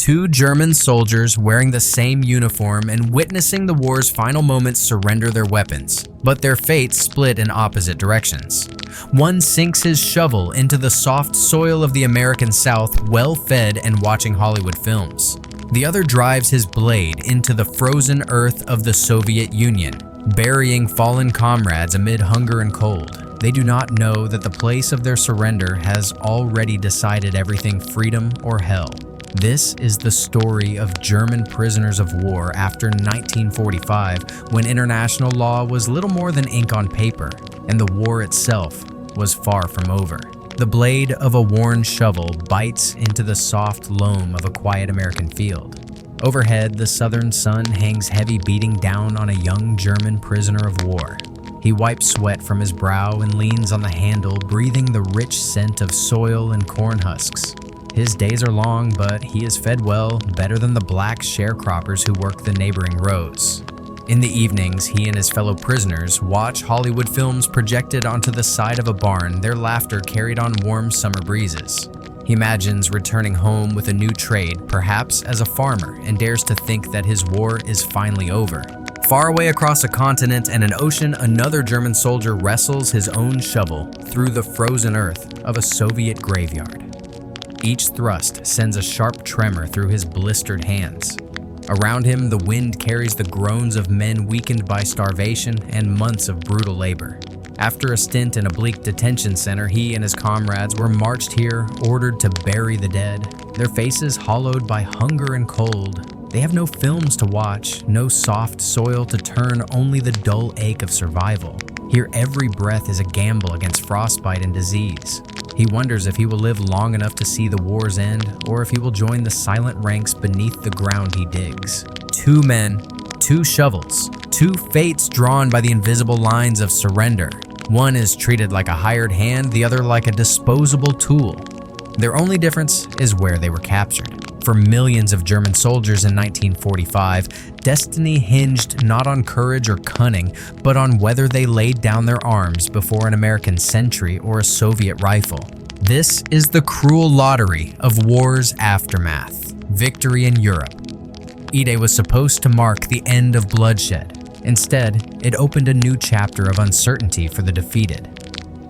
Two German soldiers wearing the same uniform and witnessing the war's final moments surrender their weapons, but their fates split in opposite directions. One sinks his shovel into the soft soil of the American South, well-fed and watching Hollywood films. The other drives his blade into the frozen earth of the Soviet Union, burying fallen comrades amid hunger and cold. They do not know that the place of their surrender has already decided everything freedom or hell. This is the story of German prisoners of war after 1945, when international law was little more than ink on paper, and the war itself was far from over. The blade of a worn shovel bites into the soft loam of a quiet American field. Overhead, the southern sun hangs heavy, beating down on a young German prisoner of war. He wipes sweat from his brow and leans on the handle, breathing the rich scent of soil and corn husks. His days are long, but he is fed well, better than the black sharecroppers who work the neighboring rows. In the evenings, he and his fellow prisoners watch Hollywood films projected onto the side of a barn, their laughter carried on warm summer breezes. He imagines returning home with a new trade, perhaps as a farmer, and dares to think that his war is finally over. Far away across a continent and an ocean, another German soldier wrestles his own shovel through the frozen earth of a Soviet graveyard. Each thrust sends a sharp tremor through his blistered hands. Around him, the wind carries the groans of men weakened by starvation and months of brutal labor. After a stint in a bleak detention center, he and his comrades were marched here, ordered to bury the dead, their faces hollowed by hunger and cold. They have no films to watch, no soft soil to turn, only the dull ache of survival. Here, every breath is a gamble against frostbite and disease. He wonders if he will live long enough to see the war's end, or if he will join the silent ranks beneath the ground he digs. Two men, two shovels, two fates drawn by the invisible lines of surrender. One is treated like a hired hand, the other like a disposable tool. Their only difference is where they were captured. For millions of German soldiers in 1945, destiny hinged not on courage or cunning, but on whether they laid down their arms before an American sentry or a Soviet rifle. This is the cruel lottery of war's aftermath. Victory in Europe. I-Day was supposed to mark the end of bloodshed. Instead, it opened a new chapter of uncertainty for the defeated.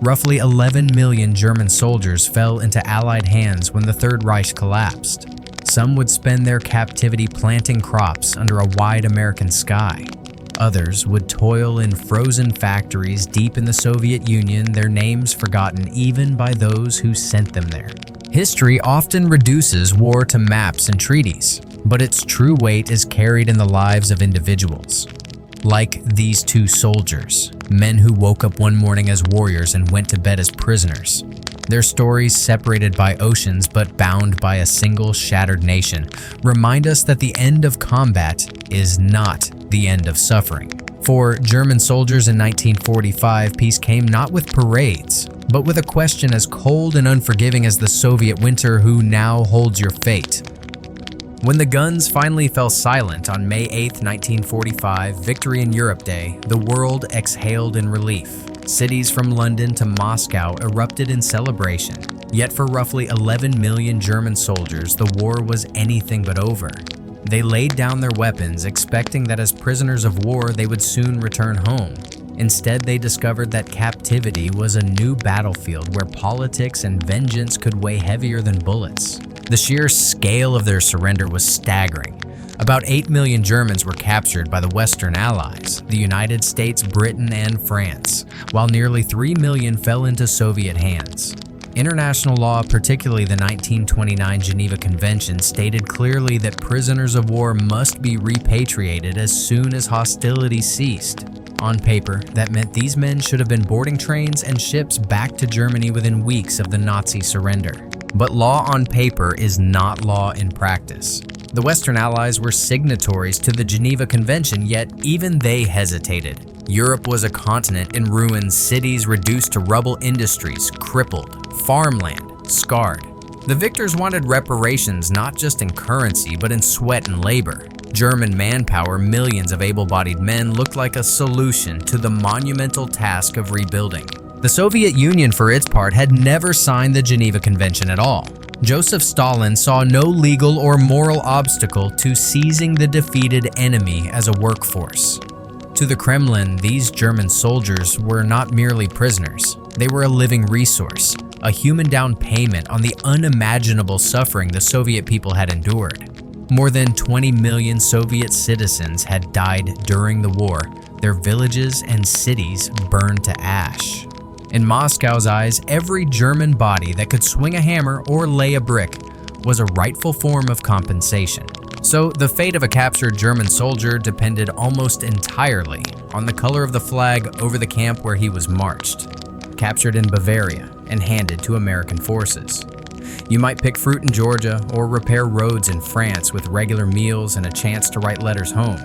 Roughly 11 million German soldiers fell into Allied hands when the Third Reich collapsed. Some would spend their captivity planting crops under a wide American sky. Others would toil in frozen factories deep in the Soviet Union, their names forgotten even by those who sent them there. History often reduces war to maps and treaties, but its true weight is carried in the lives of individuals. Like these two soldiers, men who woke up one morning as warriors and went to bed as prisoners. Their stories, separated by oceans but bound by a single shattered nation, remind us that the end of combat is not the end of suffering. For German soldiers in 1945, peace came not with parades, but with a question as cold and unforgiving as the Soviet winter: who now holds your fate? When the guns finally fell silent on May 8, 1945, Victory in Europe Day, the world exhaled in relief. Cities from London to Moscow erupted in celebration. Yet for roughly 11 million German soldiers, the war was anything but over. They laid down their weapons, expecting that as prisoners of war they would soon return home. Instead, they discovered that captivity was a new battlefield where politics and vengeance could weigh heavier than bullets. The sheer scale of their surrender was staggering. About 8 million Germans were captured by the Western Allies, the United States, Britain, and France, while nearly 3 million fell into Soviet hands. International law, particularly the 1929 Geneva Convention, stated clearly that prisoners of war must be repatriated as soon as hostilities ceased. On paper, that meant these men should have been boarding trains and ships back to Germany within weeks of the Nazi surrender. But law on paper is not law in practice. The Western Allies were signatories to the Geneva Convention, yet even they hesitated. Europe was a continent in ruins, cities reduced to rubble, industries crippled, farmland scarred. The victors wanted reparations not just in currency, but in sweat and labor. German manpower, millions of able-bodied men, looked like a solution to the monumental task of rebuilding. The Soviet Union, for its part, had never signed the Geneva Convention at all. Joseph Stalin saw no legal or moral obstacle to seizing the defeated enemy as a workforce. To the Kremlin, these German soldiers were not merely prisoners. They were a living resource, a human down payment on the unimaginable suffering the Soviet people had endured. More than 20 million Soviet citizens had died during the war, their villages and cities burned to ash. In Moscow's eyes, every German body that could swing a hammer or lay a brick was a rightful form of compensation. So the fate of a captured German soldier depended almost entirely on the color of the flag over the camp where he was marched. Captured in Bavaria and handed to American forces. You might pick fruit in Georgia or repair roads in France with regular meals and a chance to write letters home.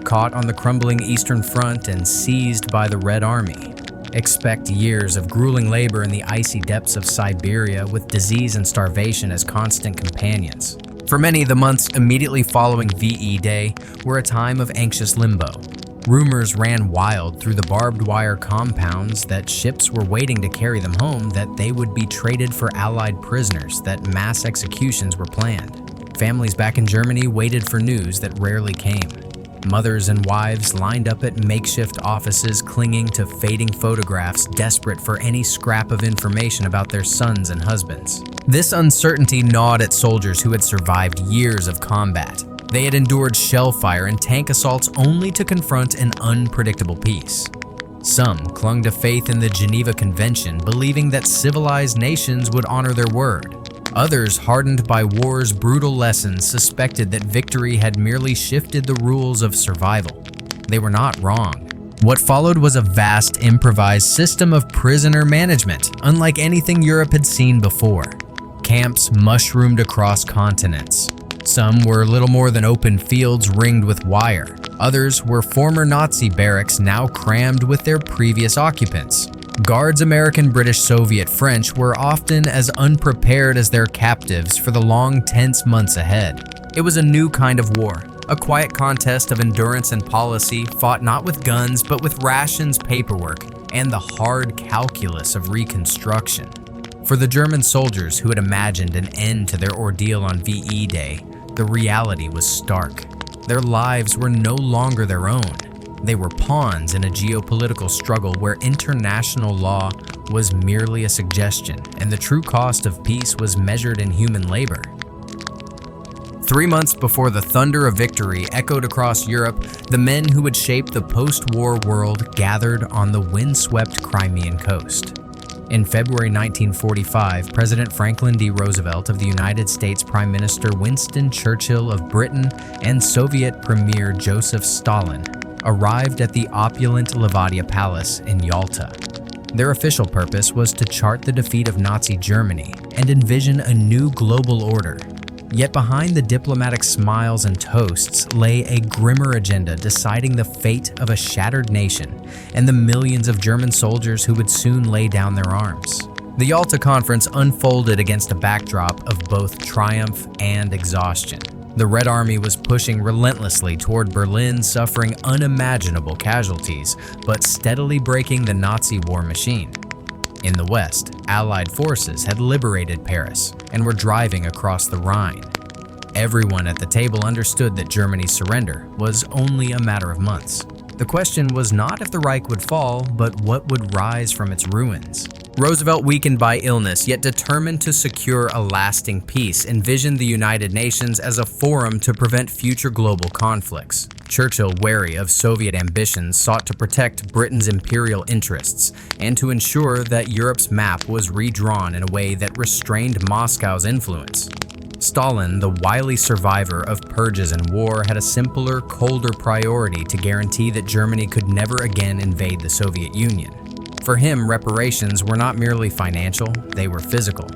Caught on the crumbling Eastern Front and seized by the Red Army. Expect years of grueling labor in the icy depths of Siberia with disease and starvation as constant companions. For many, the months immediately following VE Day were a time of anxious limbo. Rumors ran wild through the barbed wire compounds that ships were waiting to carry them home, that they would be traded for Allied prisoners, that mass executions were planned. Families back in Germany waited for news that rarely came. Mothers and wives lined up at makeshift offices, clinging to fading photographs, desperate for any scrap of information about their sons and husbands. This uncertainty gnawed at soldiers who had survived years of combat. They had endured shell fire and tank assaults only to confront an unpredictable peace. Some clung to faith in the Geneva Convention, believing that civilized nations would honor their word. Others, hardened by war's brutal lessons, suspected that victory had merely shifted the rules of survival. They were not wrong. What followed was a vast, improvised system of prisoner management, unlike anything Europe had seen before. Camps mushroomed across continents. Some were little more than open fields ringed with wire. Others were former Nazi barracks now crammed with their previous occupants. Guards, American, British, Soviet, French, were often as unprepared as their captives for the long, tense months ahead. It was a new kind of war, a quiet contest of endurance and policy, fought not with guns but with rations, paperwork, and the hard calculus of reconstruction. For the German soldiers who had imagined an end to their ordeal on VE Day, the reality was stark. Their lives were no longer their own. They were pawns in a geopolitical struggle where international law was merely a suggestion, and the true cost of peace was measured in human labor. 3 months before the thunder of victory echoed across Europe, the men who would shape the post-war world gathered on the windswept Crimean coast. In February 1945, President Franklin D. Roosevelt of the United States, Prime Minister Winston Churchill of Britain, and Soviet Premier Joseph Stalin arrived at the opulent Levadia Palace in Yalta. Their official purpose was to chart the defeat of Nazi Germany and envision a new global order. Yet behind the diplomatic smiles and toasts lay a grimmer agenda deciding the fate of a shattered nation and the millions of German soldiers who would soon lay down their arms. The Yalta Conference unfolded against a backdrop of both triumph and exhaustion. The Red Army was pushing relentlessly toward Berlin, suffering unimaginable casualties, but steadily breaking the Nazi war machine. In the West, Allied forces had liberated Paris and were driving across the Rhine. Everyone at the table understood that Germany's surrender was only a matter of months. The question was not if the Reich would fall, but what would rise from its ruins. Roosevelt, weakened by illness, yet determined to secure a lasting peace, envisioned the United Nations as a forum to prevent future global conflicts. Churchill, wary of Soviet ambitions, sought to protect Britain's imperial interests and to ensure that Europe's map was redrawn in a way that restrained Moscow's influence. Stalin, the wily survivor of purges and war, had a simpler, colder priority to guarantee that Germany could never again invade the Soviet Union. For him, reparations were not merely financial, they were physical.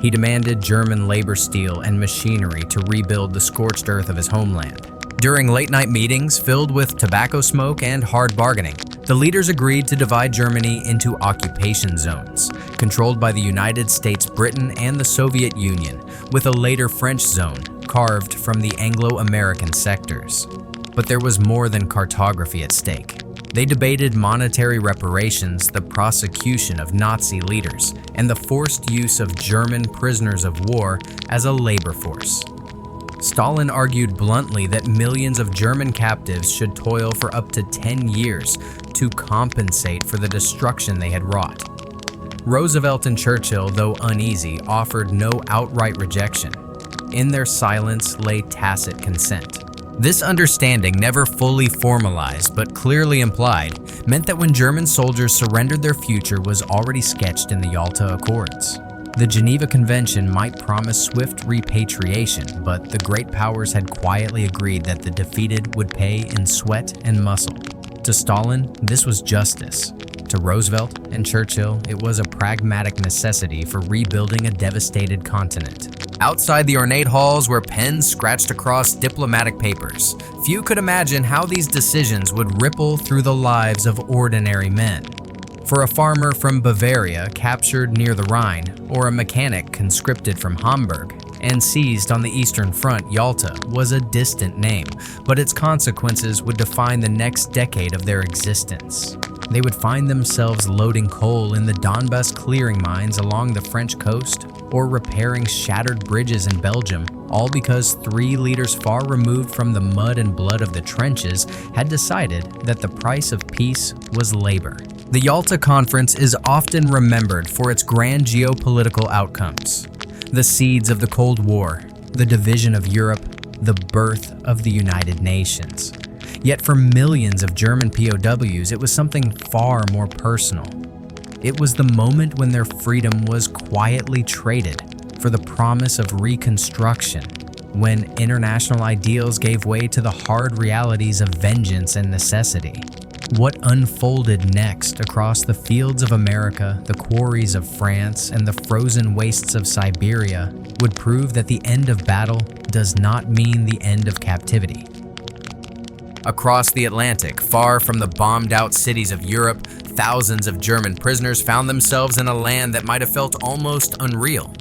He demanded German labor steel and machinery to rebuild the scorched earth of his homeland. During late-night meetings filled with tobacco smoke and hard bargaining, the leaders agreed to divide Germany into occupation zones, controlled by the United States, Britain, and the Soviet Union, with a later French zone carved from the Anglo-American sectors. But there was more than cartography at stake. They debated monetary reparations, the prosecution of Nazi leaders, and the forced use of German prisoners of war as a labor force. Stalin argued bluntly that millions of German captives should toil for up to 10 years to compensate for the destruction they had wrought. Roosevelt and Churchill, though uneasy, offered no outright rejection. In their silence lay tacit consent. This understanding, never fully formalized but clearly implied, meant that when German soldiers surrendered, their future was already sketched in the Yalta Accords. The Geneva Convention might promise swift repatriation, but the great powers had quietly agreed that the defeated would pay in sweat and muscle. To Stalin, this was justice. To Roosevelt and Churchill, it was a pragmatic necessity for rebuilding a devastated continent. Outside the ornate halls where pens scratched across diplomatic papers, few could imagine how these decisions would ripple through the lives of ordinary men. For a farmer from Bavaria captured near the Rhine, or a mechanic conscripted from Hamburg and seized on the Eastern Front, Yalta was a distant name, but its consequences would define the next decade of their existence. They would find themselves loading coal in the Donbas clearing mines along the French coast, or repairing shattered bridges in Belgium, all because 3 leaders far removed from the mud and blood of the trenches had decided that the price of peace was labor. The Yalta Conference is often remembered for its grand geopolitical outcomes: the seeds of the Cold War, the division of Europe, the birth of the United Nations. Yet for millions of German POWs, it was something far more personal. It was the moment when their freedom was quietly traded for the promise of reconstruction, when international ideals gave way to the hard realities of vengeance and necessity. What unfolded next across the fields of America, the quarries of France, and the frozen wastes of Siberia would prove that the end of battle does not mean the end of captivity. Across the Atlantic, far from the bombed-out cities of Europe, thousands of German prisoners found themselves in a land that might have felt almost unreal.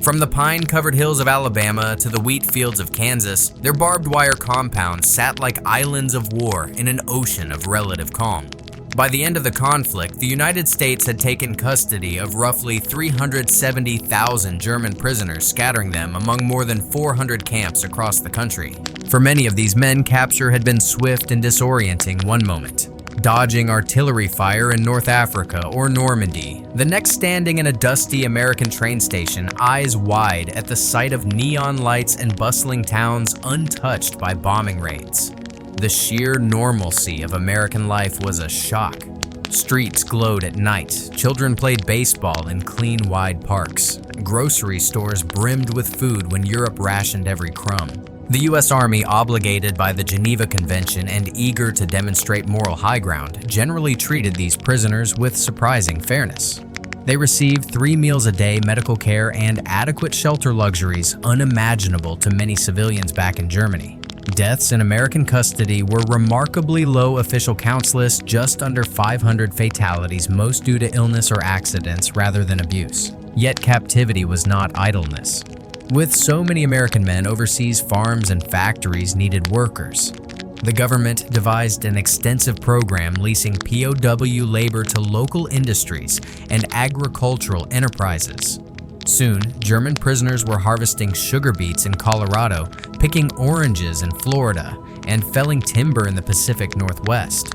From the pine-covered hills of Alabama to the wheat fields of Kansas, their barbed wire compounds sat like islands of war in an ocean of relative calm. By the end of the conflict, the United States had taken custody of roughly 370,000 German prisoners, scattering them among more than 400 camps across the country. For many of these men, capture had been swift and disorienting one moment, dodging artillery fire in North Africa or Normandy, the next standing in a dusty American train station, eyes wide at the sight of neon lights and bustling towns untouched by bombing raids. The sheer normalcy of American life was a shock. Streets glowed at night, children played baseball in clean, wide parks, grocery stores brimmed with food when Europe rationed every crumb. The U.S. Army, obligated by the Geneva Convention and eager to demonstrate moral high ground, generally treated these prisoners with surprising fairness. They received 3 meals a day, medical care, and adequate shelter luxuries unimaginable to many civilians back in Germany. Deaths in American custody were remarkably low. Official counts list just under 500 fatalities, most due to illness or accidents rather than abuse. Yet captivity was not idleness. With so many American men overseas, farms and factories needed workers. The government devised an extensive program leasing POW labor to local industries and agricultural enterprises. Soon, German prisoners were harvesting sugar beets in Colorado, picking oranges in Florida, and felling timber in the Pacific Northwest.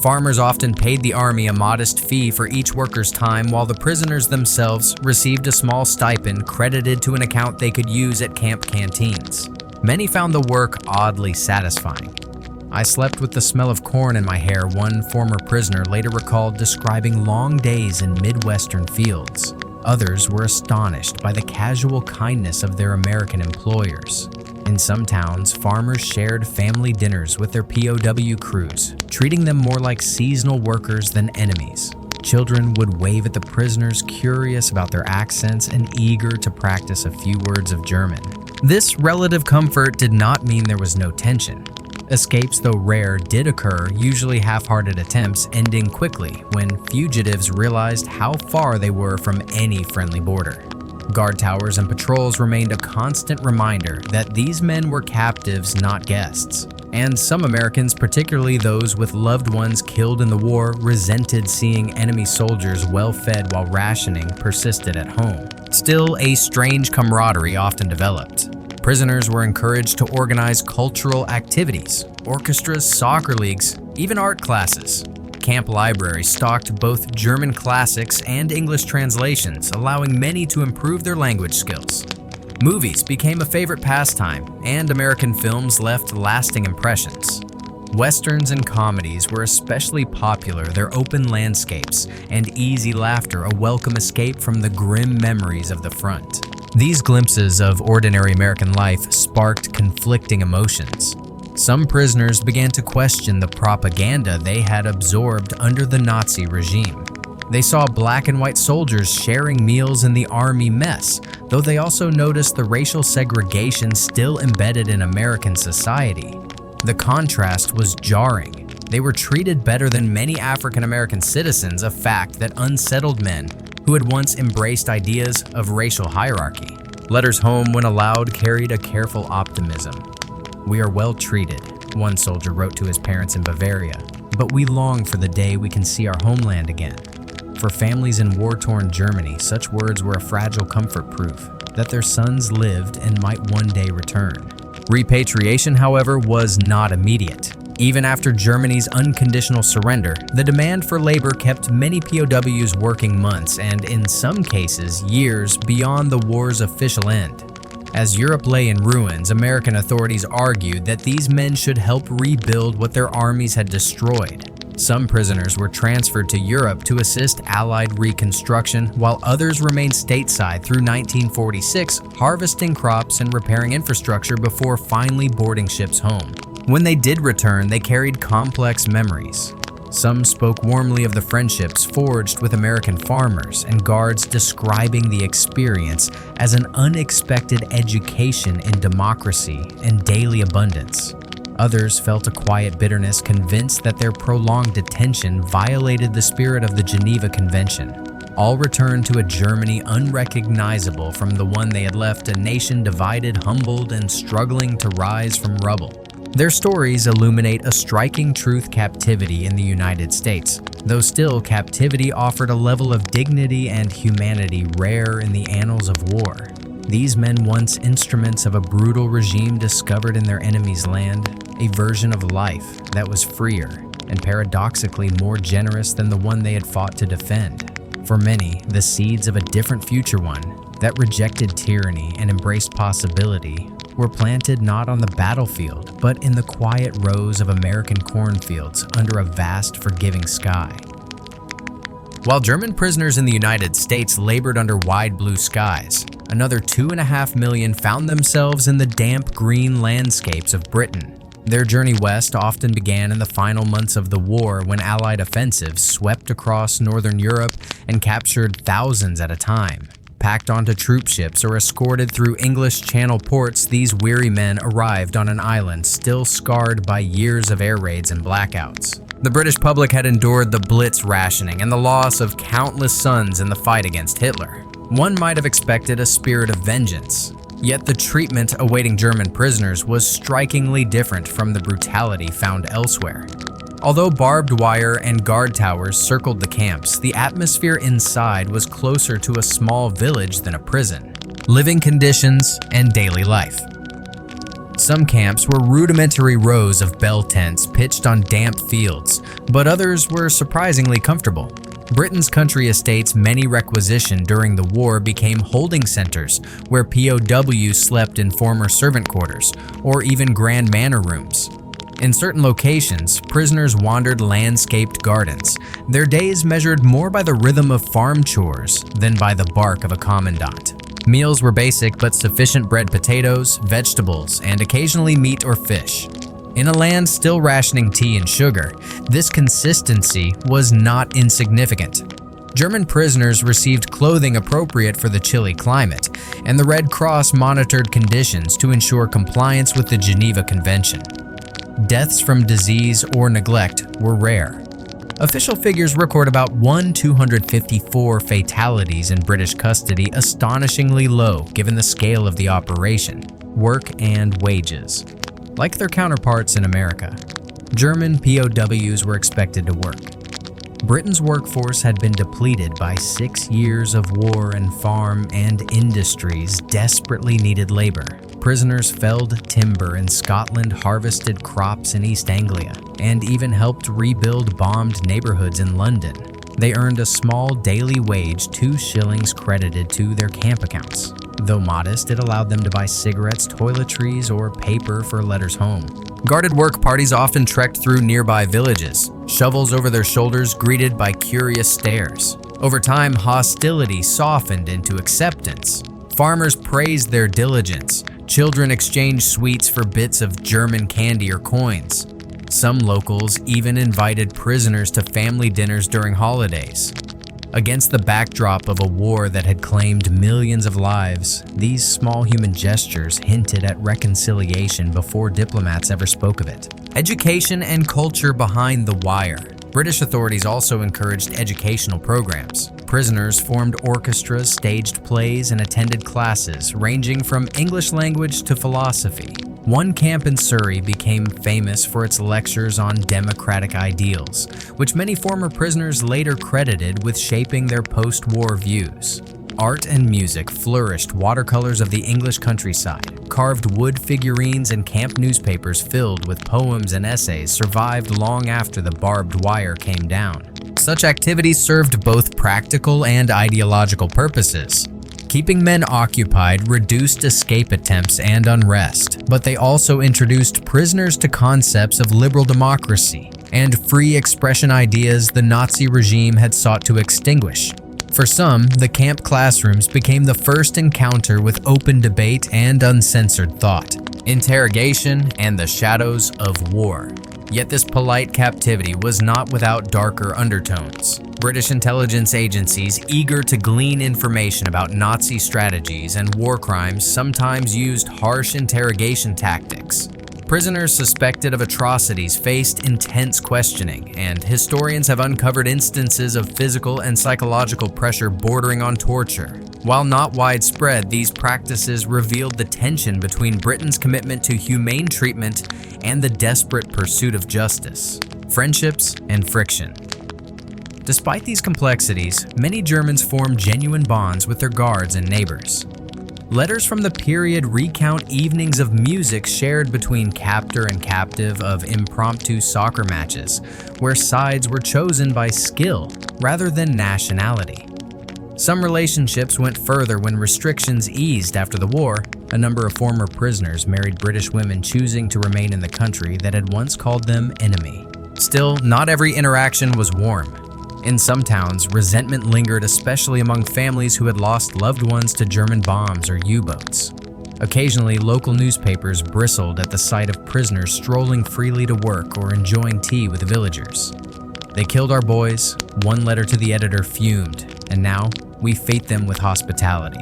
Farmers often paid the army a modest fee for each worker's time, while the prisoners themselves received a small stipend credited to an account they could use at camp canteens. Many found the work oddly satisfying. I slept with the smell of corn in my hair, one former prisoner later recalled, describing long days in Midwestern fields. Others were astonished by the casual kindness of their American employers. In some towns, farmers shared family dinners with their POW crews, treating them more like seasonal workers than enemies. Children would wave at the prisoners, curious about their accents and eager to practice a few words of German. This relative comfort did not mean there was no tension. Escapes, though rare, did occur, usually half-hearted attempts ending quickly when fugitives realized how far they were from any friendly border. Guard towers and patrols remained a constant reminder that these men were captives, not guests. And some Americans, particularly those with loved ones killed in the war, resented seeing enemy soldiers well-fed while rationing persisted at home. Still, a strange camaraderie often developed. Prisoners were encouraged to organize cultural activities, orchestras, soccer leagues, even art classes. Camp libraries stocked both German classics and English translations, allowing many to improve their language skills. Movies became a favorite pastime, and American films left lasting impressions. Westerns and comedies were especially popular, their open landscapes and easy laughter a welcome escape from the grim memories of the front. These glimpses of ordinary American life sparked conflicting emotions. Some prisoners began to question the propaganda they had absorbed under the Nazi regime. They saw black and white soldiers sharing meals in the army mess, though they also noticed the racial segregation still embedded in American society. The contrast was jarring. They were treated better than many African American citizens, a fact that unsettled men who had once embraced ideas of racial hierarchy. Letters home, when allowed, carried a careful optimism. "We are well treated," one soldier wrote to his parents in Bavaria, "but we long for the day we can see our homeland again." For families in war-torn Germany, such words were a fragile comfort proof that their sons lived and might one day return. Repatriation, however, was not immediate. Even after Germany's unconditional surrender, the demand for labor kept many POWs working months and, in some cases, years beyond the war's official end. As Europe lay in ruins, American authorities argued that these men should help rebuild what their armies had destroyed. Some prisoners were transferred to Europe to assist Allied reconstruction, while others remained stateside through 1946, harvesting crops and repairing infrastructure before finally boarding ships home. When they did return, they carried complex memories. Some spoke warmly of the friendships forged with American farmers and guards, describing the experience as an unexpected education in democracy and daily abundance. Others felt a quiet bitterness, convinced that their prolonged detention violated the spirit of the Geneva Convention. All returned to a Germany unrecognizable from the one they had left, a nation divided, humbled, and struggling to rise from rubble. Their stories illuminate a striking truth: captivity in the United States. Though still, captivity offered a level of dignity and humanity rare in the annals of war. These men, once instruments of a brutal regime, discovered in their enemy's land a version of life that was freer and paradoxically more generous than the one they had fought to defend. For many, the seeds of a different future, one that rejected tyranny and embraced possibility, were planted not on the battlefield, but in the quiet rows of American cornfields under a vast, forgiving sky. While German prisoners in the United States labored under wide blue skies, another 2.5 million found themselves in the damp green landscapes of Britain. Their journey west often began in the final months of the war, when Allied offensives swept across northern Europe and captured thousands at a time. Packed onto troop ships or escorted through English Channel ports, these weary men arrived on an island still scarred by years of air raids and blackouts. The British public had endured the Blitz rationing and the loss of countless sons in the fight against Hitler. One might have expected a spirit of vengeance. Yet the treatment awaiting German prisoners was strikingly different from the brutality found elsewhere. Although barbed wire and guard towers circled the camps, the atmosphere inside was closer to a small village than a prison. Living conditions and daily life. Some camps were rudimentary rows of bell tents pitched on damp fields, but others were surprisingly comfortable. Britain's country estates, many requisitioned during the war, became holding centers where POWs slept in former servant quarters or even grand manor rooms. In certain locations, prisoners wandered landscaped gardens, their days measured more by the rhythm of farm chores than by the bark of a commandant. Meals were basic but sufficient: bread, potatoes, vegetables, and occasionally meat or fish. In a land still rationing tea and sugar, this consistency was not insignificant. German prisoners received clothing appropriate for the chilly climate, and the Red Cross monitored conditions to ensure compliance with the Geneva Convention. Deaths from disease or neglect were rare. Official figures record about 254 fatalities in British custody, astonishingly low given the scale of the operation, work, and wages. Like their counterparts in America, German POWs were expected to work. Britain's workforce had been depleted by 6 years of war, and farm and industries desperately needed labor. Prisoners felled timber in Scotland, harvested crops in East Anglia, and even helped rebuild bombed neighborhoods in London. They earned a small daily wage, 2 shillings credited to their camp accounts. Though modest, it allowed them to buy cigarettes, toiletries, or paper for letters home. Guarded work parties often trekked through nearby villages, shovels over their shoulders, greeted by curious stares. Over time, hostility softened into acceptance. Farmers praised their diligence. Children exchanged sweets for bits of German candy or coins. Some locals even invited prisoners to family dinners during holidays. Against the backdrop of a war that had claimed millions of lives, these small human gestures hinted at reconciliation before diplomats ever spoke of it. Education and culture behind the wire. British authorities also encouraged educational programs. Prisoners formed orchestras, staged plays, and attended classes ranging from English language to philosophy. One camp in Surrey became famous for its lectures on democratic ideals, which many former prisoners later credited with shaping their post-war views. Art and music flourished. Watercolors of the English countryside, carved wood figurines, and camp newspapers filled with poems and essays survived long after the barbed wire came down. Such activities served both practical and ideological purposes. Keeping men occupied reduced escape attempts and unrest, but they also introduced prisoners to concepts of liberal democracy and free expression, ideas the Nazi regime had sought to extinguish. For some, the camp classrooms became the first encounter with open debate and uncensored thought, interrogation, and the shadows of war. Yet this polite captivity was not without darker undertones. British intelligence agencies, eager to glean information about Nazi strategies and war crimes, sometimes used harsh interrogation tactics. Prisoners suspected of atrocities faced intense questioning, and historians have uncovered instances of physical and psychological pressure bordering on torture. While not widespread, these practices revealed the tension between Britain's commitment to humane treatment and the desperate pursuit of justice, friendships, and friction. Despite these complexities, many Germans formed genuine bonds with their guards and neighbors. Letters from the period recount evenings of music shared between captor and captive, of impromptu soccer matches, where sides were chosen by skill rather than nationality. Some relationships went further when restrictions eased after the war. A number of former prisoners married British women, choosing to remain in the country that had once called them enemy. Still, not every interaction was warm. In some towns, resentment lingered, especially among families who had lost loved ones to German bombs or U-boats. Occasionally, local newspapers bristled at the sight of prisoners strolling freely to work or enjoying tea with the villagers. "They killed our boys," one letter to the editor fumed, "and now we fate them with hospitality."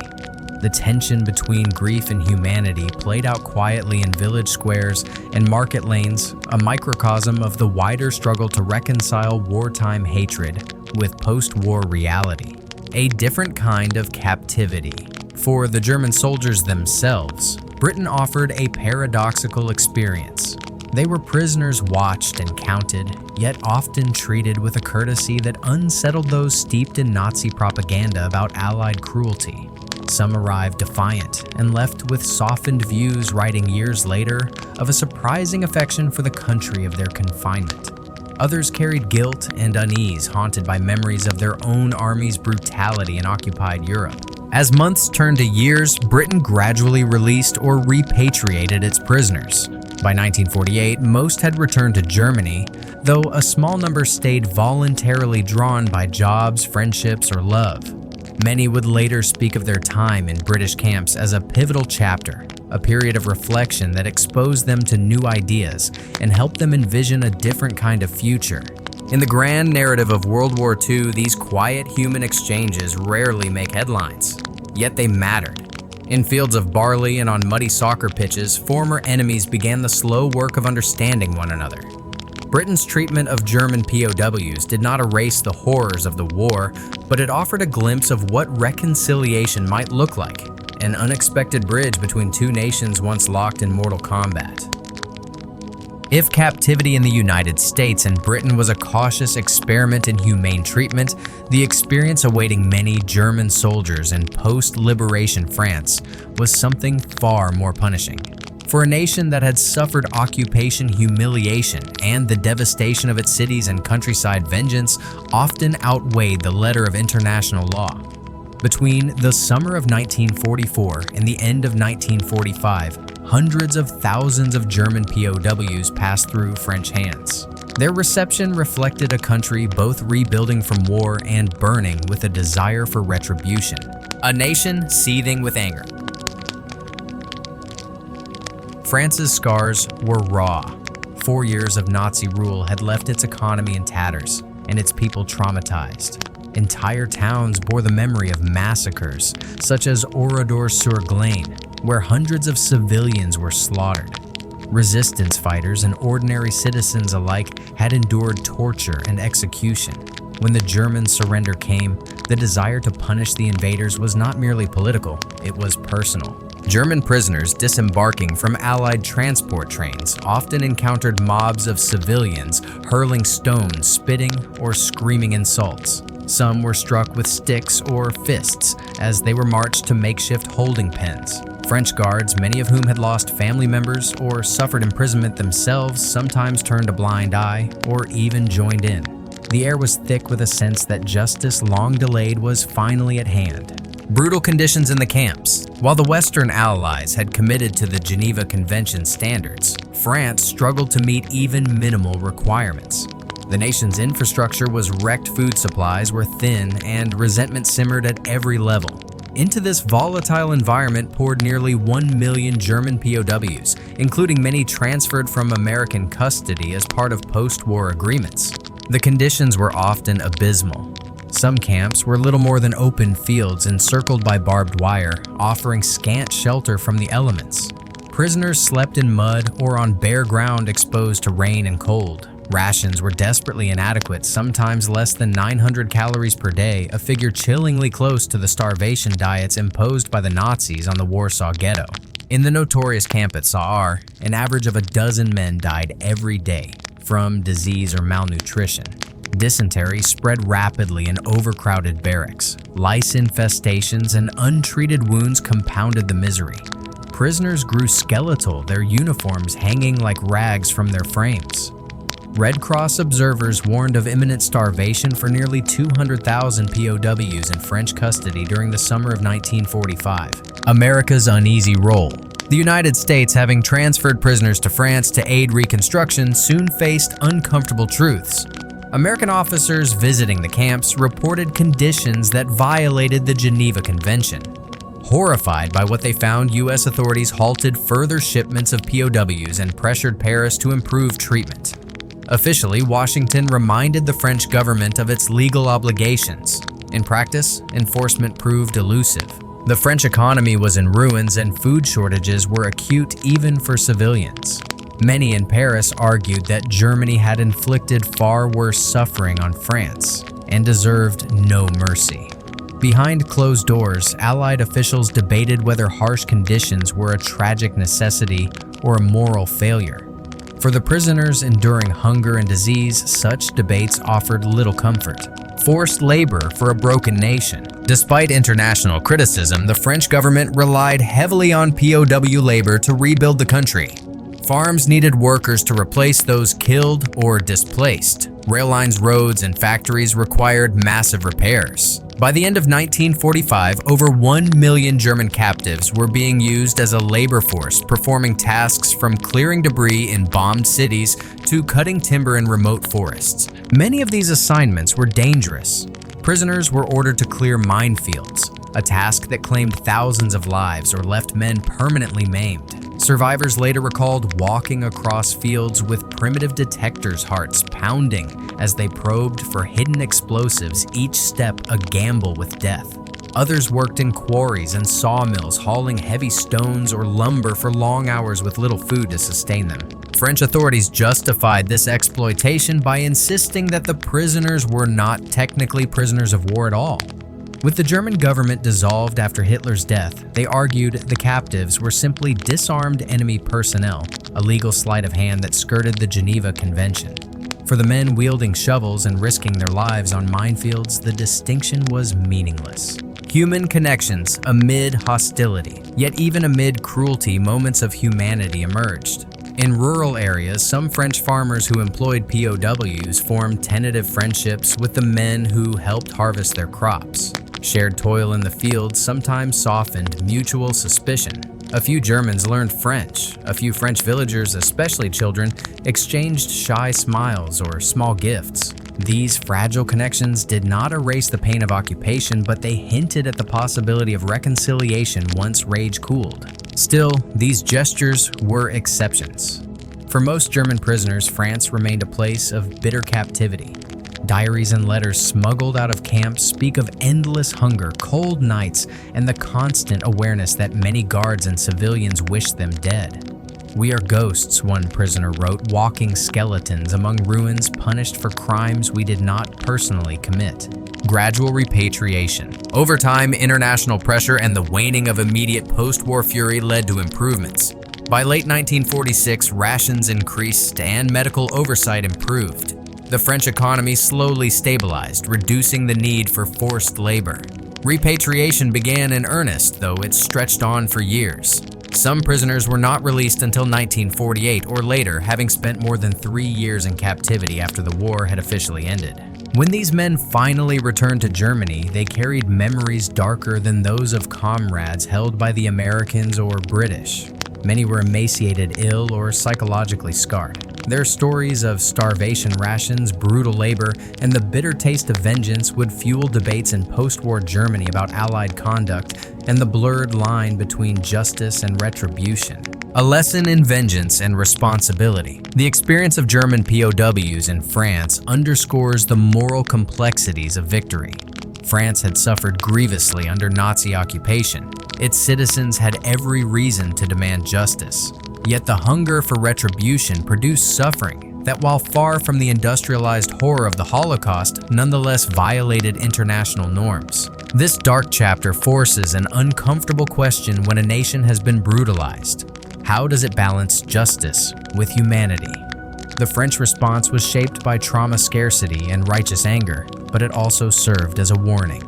The tension between grief and humanity played out quietly in village squares and market lanes, a microcosm of the wider struggle to reconcile wartime hatred with post-war reality. A different kind of captivity. For the German soldiers themselves, Britain offered a paradoxical experience. They were prisoners watched and counted, yet often treated with a courtesy that unsettled those steeped in Nazi propaganda about Allied cruelty. Some arrived defiant and left with softened views, writing years later of a surprising affection for the country of their confinement. Others carried guilt and unease, haunted by memories of their own army's brutality in occupied Europe. As months turned to years, Britain gradually released or repatriated its prisoners. By 1948, most had returned to Germany, though a small number stayed voluntarily, drawn by jobs, friendships, or love. Many would later speak of their time in British camps as a pivotal chapter, a period of reflection that exposed them to new ideas and helped them envision a different kind of future. In the grand narrative of World War II, these quiet human exchanges rarely make headlines, yet they mattered. In fields of barley and on muddy soccer pitches, former enemies began the slow work of understanding one another. Britain's treatment of German POWs did not erase the horrors of the war, but it offered a glimpse of what reconciliation might look like, an unexpected bridge between two nations once locked in mortal combat. If captivity in the United States and Britain was a cautious experiment in humane treatment, the experience awaiting many German soldiers in post-liberation France was something far more punishing. For a nation that had suffered occupation humiliation and the devastation of its cities and countryside, vengeance often outweighed the letter of international law. Between the summer of 1944 and the end of 1945, hundreds of thousands of German POWs passed through French hands. Their reception reflected a country both rebuilding from war and burning with a desire for retribution. A nation seething with anger. France's scars were raw. 4 years of Nazi rule had left its economy in tatters and its people traumatized. Entire towns bore the memory of massacres, such as Oradour-sur-Glane, where hundreds of civilians were slaughtered. Resistance fighters and ordinary citizens alike had endured torture and execution. When the German surrender came, the desire to punish the invaders was not merely political, it was personal. German prisoners disembarking from Allied transport trains often encountered mobs of civilians hurling stones, spitting, or screaming insults. Some were struck with sticks or fists as they were marched to makeshift holding pens. French guards, many of whom had lost family members or suffered imprisonment themselves, sometimes turned a blind eye or even joined in. The air was thick with a sense that justice long delayed was finally at hand. Brutal conditions in the camps. While the Western Allies had committed to the Geneva Convention standards, France struggled to meet even minimal requirements. The nation's infrastructure was wrecked, food supplies were thin, and resentment simmered at every level. Into this volatile environment poured nearly 1 million German POWs, including many transferred from American custody as part of post-war agreements. The conditions were often abysmal. Some camps were little more than open fields encircled by barbed wire, offering scant shelter from the elements. Prisoners slept in mud or on bare ground exposed to rain and cold. Rations were desperately inadequate, sometimes less than 900 calories per day, a figure chillingly close to the starvation diets imposed by the Nazis on the Warsaw Ghetto. In the notorious camp at Saar, an average of 12 men died every day from disease or malnutrition. Dysentery spread rapidly in overcrowded barracks. Lice infestations and untreated wounds compounded the misery. Prisoners grew skeletal, their uniforms hanging like rags from their frames. Red Cross observers warned of imminent starvation for nearly 200,000 POWs in French custody during the summer of 1945. America's uneasy role. The United States, having transferred prisoners to France to aid reconstruction, soon faced uncomfortable truths. American officers visiting the camps reported conditions that violated the Geneva Convention. Horrified by what they found, U.S. authorities halted further shipments of POWs and pressured Paris to improve treatment. Officially, Washington reminded the French government of its legal obligations. In practice, enforcement proved elusive. The French economy was in ruins and food shortages were acute even for civilians. Many in Paris argued that Germany had inflicted far worse suffering on France and deserved no mercy. Behind closed doors, Allied officials debated whether harsh conditions were a tragic necessity or a moral failure. For the prisoners enduring hunger and disease, such debates offered little comfort. Forced labor for a broken nation. Despite international criticism, the French government relied heavily on POW labor to rebuild the country. Farms needed workers to replace those killed or displaced. Rail lines, roads, and factories required massive repairs. By the end of 1945, over 1 million German captives were being used as a labor force, performing tasks from clearing debris in bombed cities to cutting timber in remote forests. Many of these assignments were dangerous. Prisoners were ordered to clear minefields, a task that claimed thousands of lives or left men permanently maimed. Survivors later recalled walking across fields with primitive detectors' hearts pounding as they probed for hidden explosives, each step a gamble with death. Others worked in quarries and sawmills, hauling heavy stones or lumber for long hours with little food to sustain them. French authorities justified this exploitation by insisting that the prisoners were not technically prisoners of war at all. With the German government dissolved after Hitler's death, they argued the captives were simply disarmed enemy personnel, a legal sleight of hand that skirted the Geneva Convention. For the men wielding shovels and risking their lives on minefields, the distinction was meaningless. Human connections amid hostility, yet even amid cruelty, moments of humanity emerged. In rural areas, some French farmers who employed POWs formed tentative friendships with the men who helped harvest their crops. Shared toil in the fields sometimes softened mutual suspicion. A few Germans learned French. A few French villagers, especially children, exchanged shy smiles or small gifts. These fragile connections did not erase the pain of occupation, but they hinted at the possibility of reconciliation once rage cooled. Still, these gestures were exceptions. For most German prisoners, France remained a place of bitter captivity. Diaries and letters smuggled out of camps speak of endless hunger, cold nights, and the constant awareness that many guards and civilians wished them dead. "We are ghosts," one prisoner wrote, "walking skeletons among ruins, punished for crimes we did not personally commit." Gradual repatriation. Over time, international pressure and the waning of immediate post-war fury led to improvements. By late 1946, rations increased and medical oversight improved. The French economy slowly stabilized, reducing the need for forced labor. Repatriation began in earnest, though it stretched on for years. Some prisoners were not released until 1948 or later, having spent more than 3 years in captivity after the war had officially ended. When these men finally returned to Germany, they carried memories darker than those of comrades held by the Americans or British. Many were emaciated, ill, or psychologically scarred. Their stories of starvation rations, brutal labor, and the bitter taste of vengeance would fuel debates in post-war Germany about Allied conduct and the blurred line between justice and retribution. A lesson in vengeance and responsibility. The experience of German POWs in France underscores the moral complexities of victory. France had suffered grievously under Nazi occupation. Its citizens had every reason to demand justice. Yet the hunger for retribution produced suffering that, while far from the industrialized horror of the Holocaust, nonetheless violated international norms. This dark chapter forces an uncomfortable question when a nation has been brutalized. How does it balance justice with humanity? The French response was shaped by trauma scarcity and righteous anger, but it also served as a warning.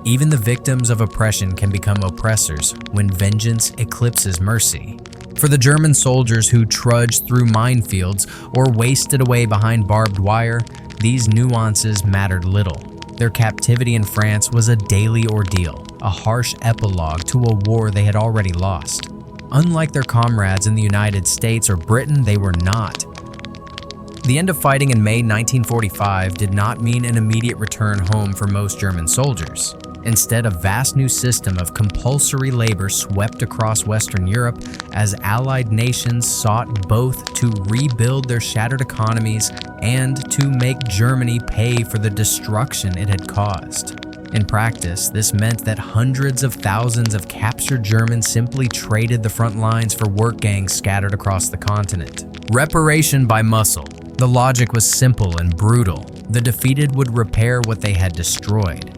Even the victims of oppression can become oppressors when vengeance eclipses mercy. For the German soldiers who trudged through minefields or wasted away behind barbed wire, these nuances mattered little. Their captivity in France was a daily ordeal, a harsh epilogue to a war they had already lost. Unlike their comrades in the United States or Britain, they were not. The end of fighting in May 1945 did not mean an immediate return home for most German soldiers. Instead, a vast new system of compulsory labor swept across Western Europe as Allied nations sought both to rebuild their shattered economies and to make Germany pay for the destruction it had caused. In practice, this meant that hundreds of thousands of captured Germans simply traded the front lines for work gangs scattered across the continent. Reparation by muscle. The logic was simple and brutal. The defeated would repair what they had destroyed.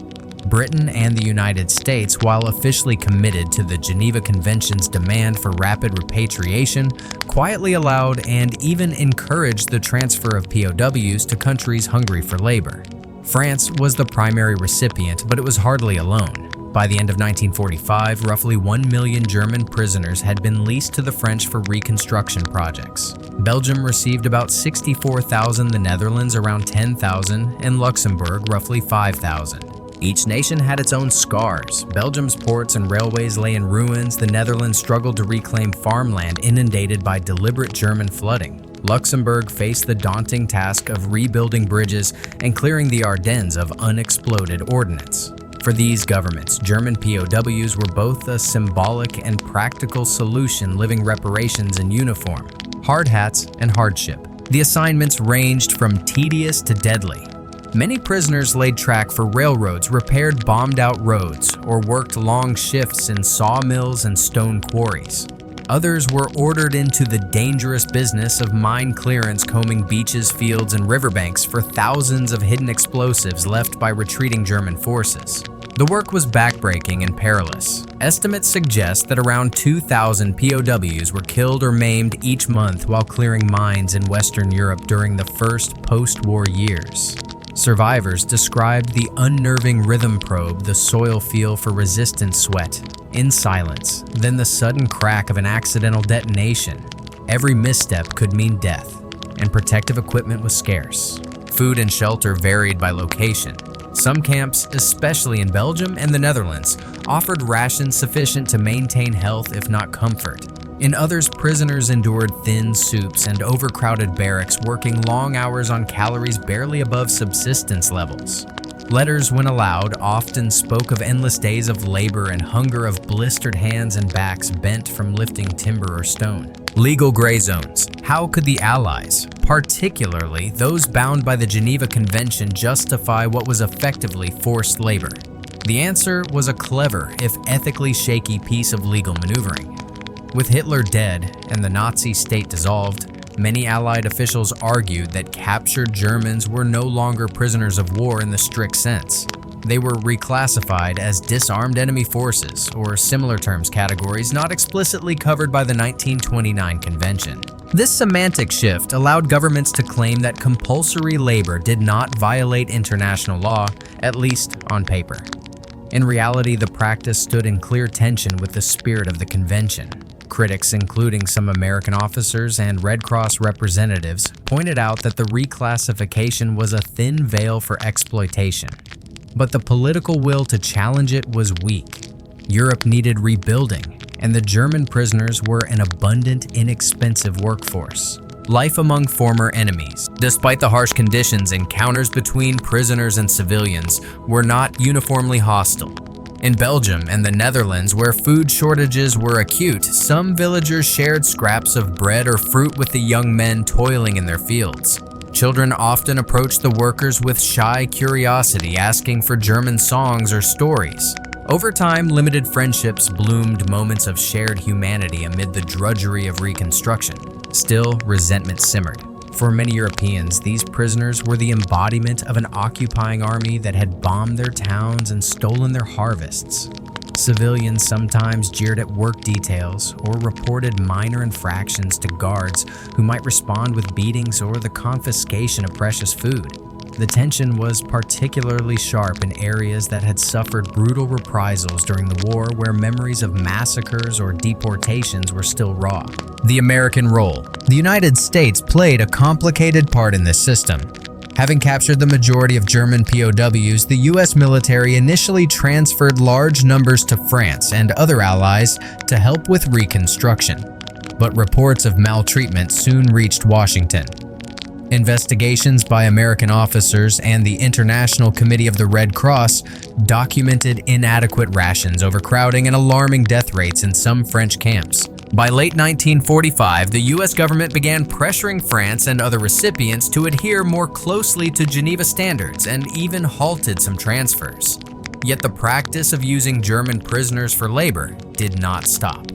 Britain and the United States, while officially committed to the Geneva Convention's demand for rapid repatriation, quietly allowed and even encouraged the transfer of POWs to countries hungry for labor. France was the primary recipient, but it was hardly alone. By the end of 1945, roughly 1 million German prisoners had been leased to the French for reconstruction projects. Belgium received about 64,000, the Netherlands around 10,000, and Luxembourg roughly 5,000. Each nation had its own scars. Belgium's ports and railways lay in ruins. The Netherlands struggled to reclaim farmland inundated by deliberate German flooding. Luxembourg faced the daunting task of rebuilding bridges and clearing the Ardennes of unexploded ordnance. For these governments, German POWs were both a symbolic and practical solution, living reparations in uniform, hard hats, and hardship. The assignments ranged from tedious to deadly. Many prisoners laid track for railroads, repaired bombed-out roads, or worked long shifts in sawmills and stone quarries. Others were ordered into the dangerous business of mine clearance, combing beaches, fields, and riverbanks for thousands of hidden explosives left by retreating German forces. The work was backbreaking and perilous. Estimates suggest that around 2,000 POWs were killed or maimed each month while clearing mines in Western Europe during the first post-war years. Survivors described the unnerving rhythm probe the soil feel for resistant sweat, in silence, then the sudden crack of an accidental detonation. Every misstep could mean death, and protective equipment was scarce. Food and shelter varied by location. Some camps, especially in Belgium and the Netherlands, offered rations sufficient to maintain health if not comfort. In others, prisoners endured thin soups and overcrowded barracks, working long hours on calories barely above subsistence levels. Letters, when allowed, often spoke of endless days of labor and hunger, of blistered hands and backs bent from lifting timber or stone. Legal gray zones. How could the Allies, particularly those bound by the Geneva Convention, justify what was effectively forced labor? The answer was a clever, if ethically shaky, piece of legal maneuvering. With Hitler dead and the Nazi state dissolved, many Allied officials argued that captured Germans were no longer prisoners of war in the strict sense. They were reclassified as disarmed enemy forces, or similar terms categories not explicitly covered by the 1929 Convention. This semantic shift allowed governments to claim that compulsory labor did not violate international law, at least on paper. In reality, the practice stood in clear tension with the spirit of the convention. Critics, including some American officers and Red Cross representatives, pointed out that the reclassification was a thin veil for exploitation. But the political will to challenge it was weak. Europe needed rebuilding, and the German prisoners were an abundant, inexpensive workforce. Life among former enemies, despite the harsh conditions, encounters between prisoners and civilians were not uniformly hostile. In Belgium and the Netherlands, where food shortages were acute, some villagers shared scraps of bread or fruit with the young men toiling in their fields. Children often approached the workers with shy curiosity, asking for German songs or stories. Over time, limited friendships bloomed, moments of shared humanity amid the drudgery of reconstruction. Still, resentment simmered. For many Europeans, these prisoners were the embodiment of an occupying army that had bombed their towns and stolen their harvests. Civilians sometimes jeered at work details or reported minor infractions to guards who might respond with beatings or the confiscation of precious food. The tension was particularly sharp in areas that had suffered brutal reprisals during the war, where memories of massacres or deportations were still raw. The American role. The United States played a complicated part in this system. Having captured the majority of German POWs, the U.S. military initially transferred large numbers to France and other allies to help with reconstruction. But reports of maltreatment soon reached Washington. Investigations by American officers and the International Committee of the Red Cross documented inadequate rations, overcrowding, and alarming death rates in some French camps. By late 1945, the U.S. government began pressuring France and other recipients to adhere more closely to Geneva standards and even halted some transfers. Yet the practice of using German prisoners for labor did not stop.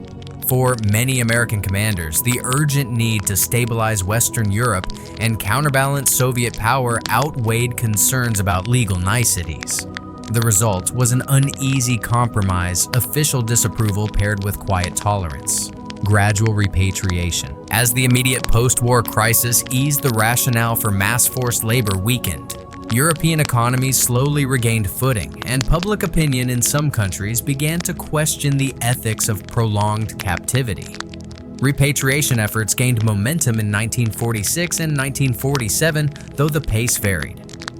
For many American commanders, the urgent need to stabilize Western Europe and counterbalance Soviet power outweighed concerns about legal niceties. The result was an uneasy compromise, official disapproval paired with quiet tolerance. Gradual repatriation. As the immediate post-war crisis eased, the rationale for mass forced labor weakened. European economies slowly regained footing, and public opinion in some countries began to question the ethics of prolonged captivity. Repatriation efforts gained momentum in 1946 and 1947, though the pace varied.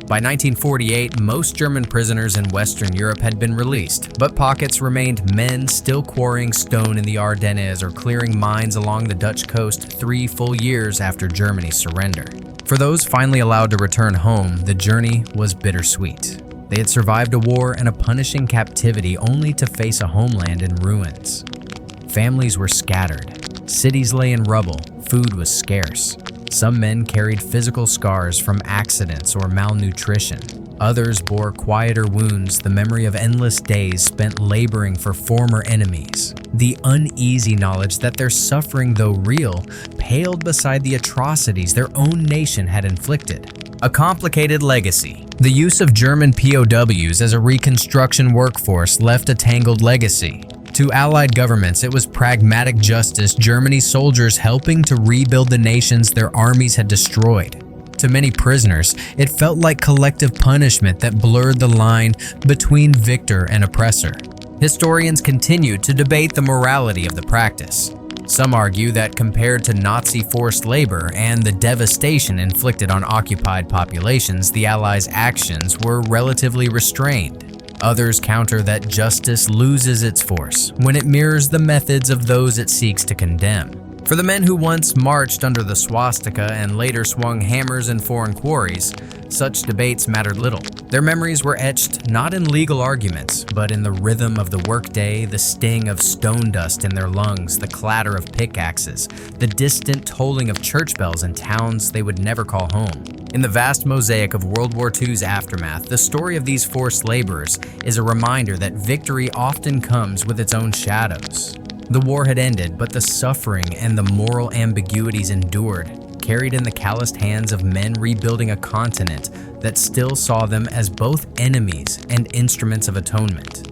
By 1948, most German prisoners in Western Europe had been released, but pockets remained, men still quarrying stone in the Ardennes or clearing mines along the Dutch coast 3 full years after Germany's surrender. For those finally allowed to return home, the journey was bittersweet. They had survived a war and a punishing captivity only to face a homeland in ruins. Families were scattered. Cities lay in rubble. Food was scarce. Some men carried physical scars from accidents or malnutrition. Others bore quieter wounds, the memory of endless days spent laboring for former enemies. The uneasy knowledge that their suffering, though real, paled beside the atrocities their own nation had inflicted. A complicated legacy. The use of German POWs as a reconstruction workforce left a tangled legacy. To Allied governments, it was pragmatic justice, Germany's soldiers helping to rebuild the nations their armies had destroyed. To many prisoners, it felt like collective punishment that blurred the line between victor and oppressor. Historians continue to debate the morality of the practice. Some argue that compared to Nazi forced labor and the devastation inflicted on occupied populations, the Allies' actions were relatively restrained. Others counter that justice loses its force when it mirrors the methods of those it seeks to condemn. For the men who once marched under the swastika and later swung hammers in foreign quarries, such debates mattered little. Their memories were etched not in legal arguments, but in the rhythm of the workday, the sting of stone dust in their lungs, the clatter of pickaxes, the distant tolling of church bells in towns they would never call home. In the vast mosaic of World War II's aftermath, the story of these forced laborers is a reminder that victory often comes with its own shadows. The war had ended, but the suffering and the moral ambiguities endured, carried in the calloused hands of men rebuilding a continent that still saw them as both enemies and instruments of atonement.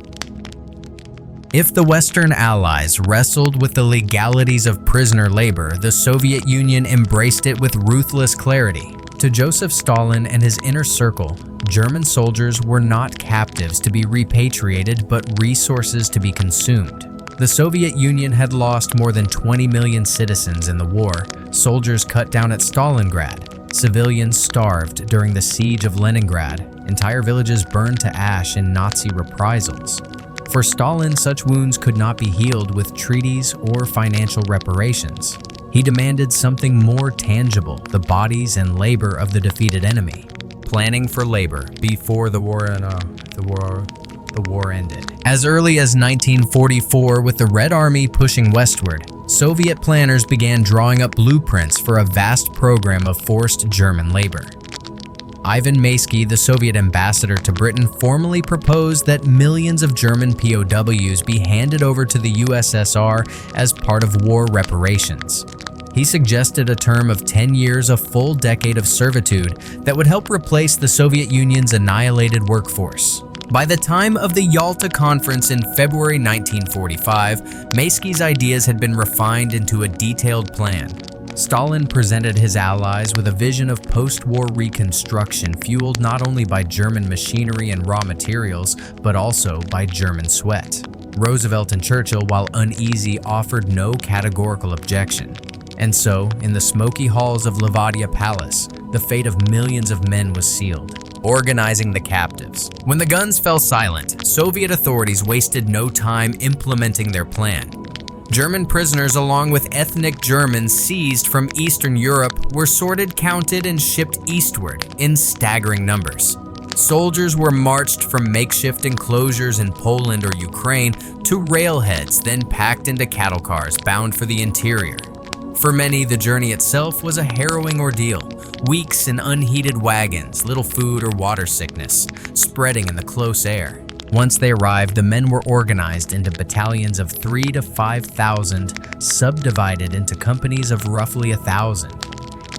If the Western Allies wrestled with the legalities of prisoner labor, the Soviet Union embraced it with ruthless clarity. To Joseph Stalin and his inner circle, German soldiers were not captives to be repatriated, but resources to be consumed. The Soviet Union had lost more than 20 million citizens in the war, soldiers cut down at Stalingrad, civilians starved during the siege of Leningrad, entire villages burned to ash in Nazi reprisals. For Stalin, such wounds could not be healed with treaties or financial reparations. He demanded something more tangible, the bodies and labor of the defeated enemy. Planning for labor before the war ended. As early as 1944, with the Red Army pushing westward, Soviet planners began drawing up blueprints for a vast program of forced German labor. Ivan Maysky, the Soviet ambassador to Britain, formally proposed that millions of German POWs be handed over to the USSR as part of war reparations. He suggested a term of 10 years, a full decade of servitude that would help replace the Soviet Union's annihilated workforce. By the time of the Yalta Conference in February 1945, Maysky's ideas had been refined into a detailed plan. Stalin presented his allies with a vision of post-war reconstruction fueled not only by German machinery and raw materials, but also by German sweat. Roosevelt and Churchill, while uneasy, offered no categorical objection. And so, in the smoky halls of Levadia Palace, the fate of millions of men was sealed. Organizing the captives. When the guns fell silent, Soviet authorities wasted no time implementing their plan. German prisoners, along with ethnic Germans seized from Eastern Europe, were sorted, counted, and shipped eastward in staggering numbers. Soldiers were marched from makeshift enclosures in Poland or Ukraine to railheads, then packed into cattle cars bound for the interior. For many, the journey itself was a harrowing ordeal. Weeks in unheated wagons, little food or water sickness, spreading in the close air. Once they arrived, the men were organized into battalions of 3,000 to 5,000, subdivided into companies of roughly 1,000.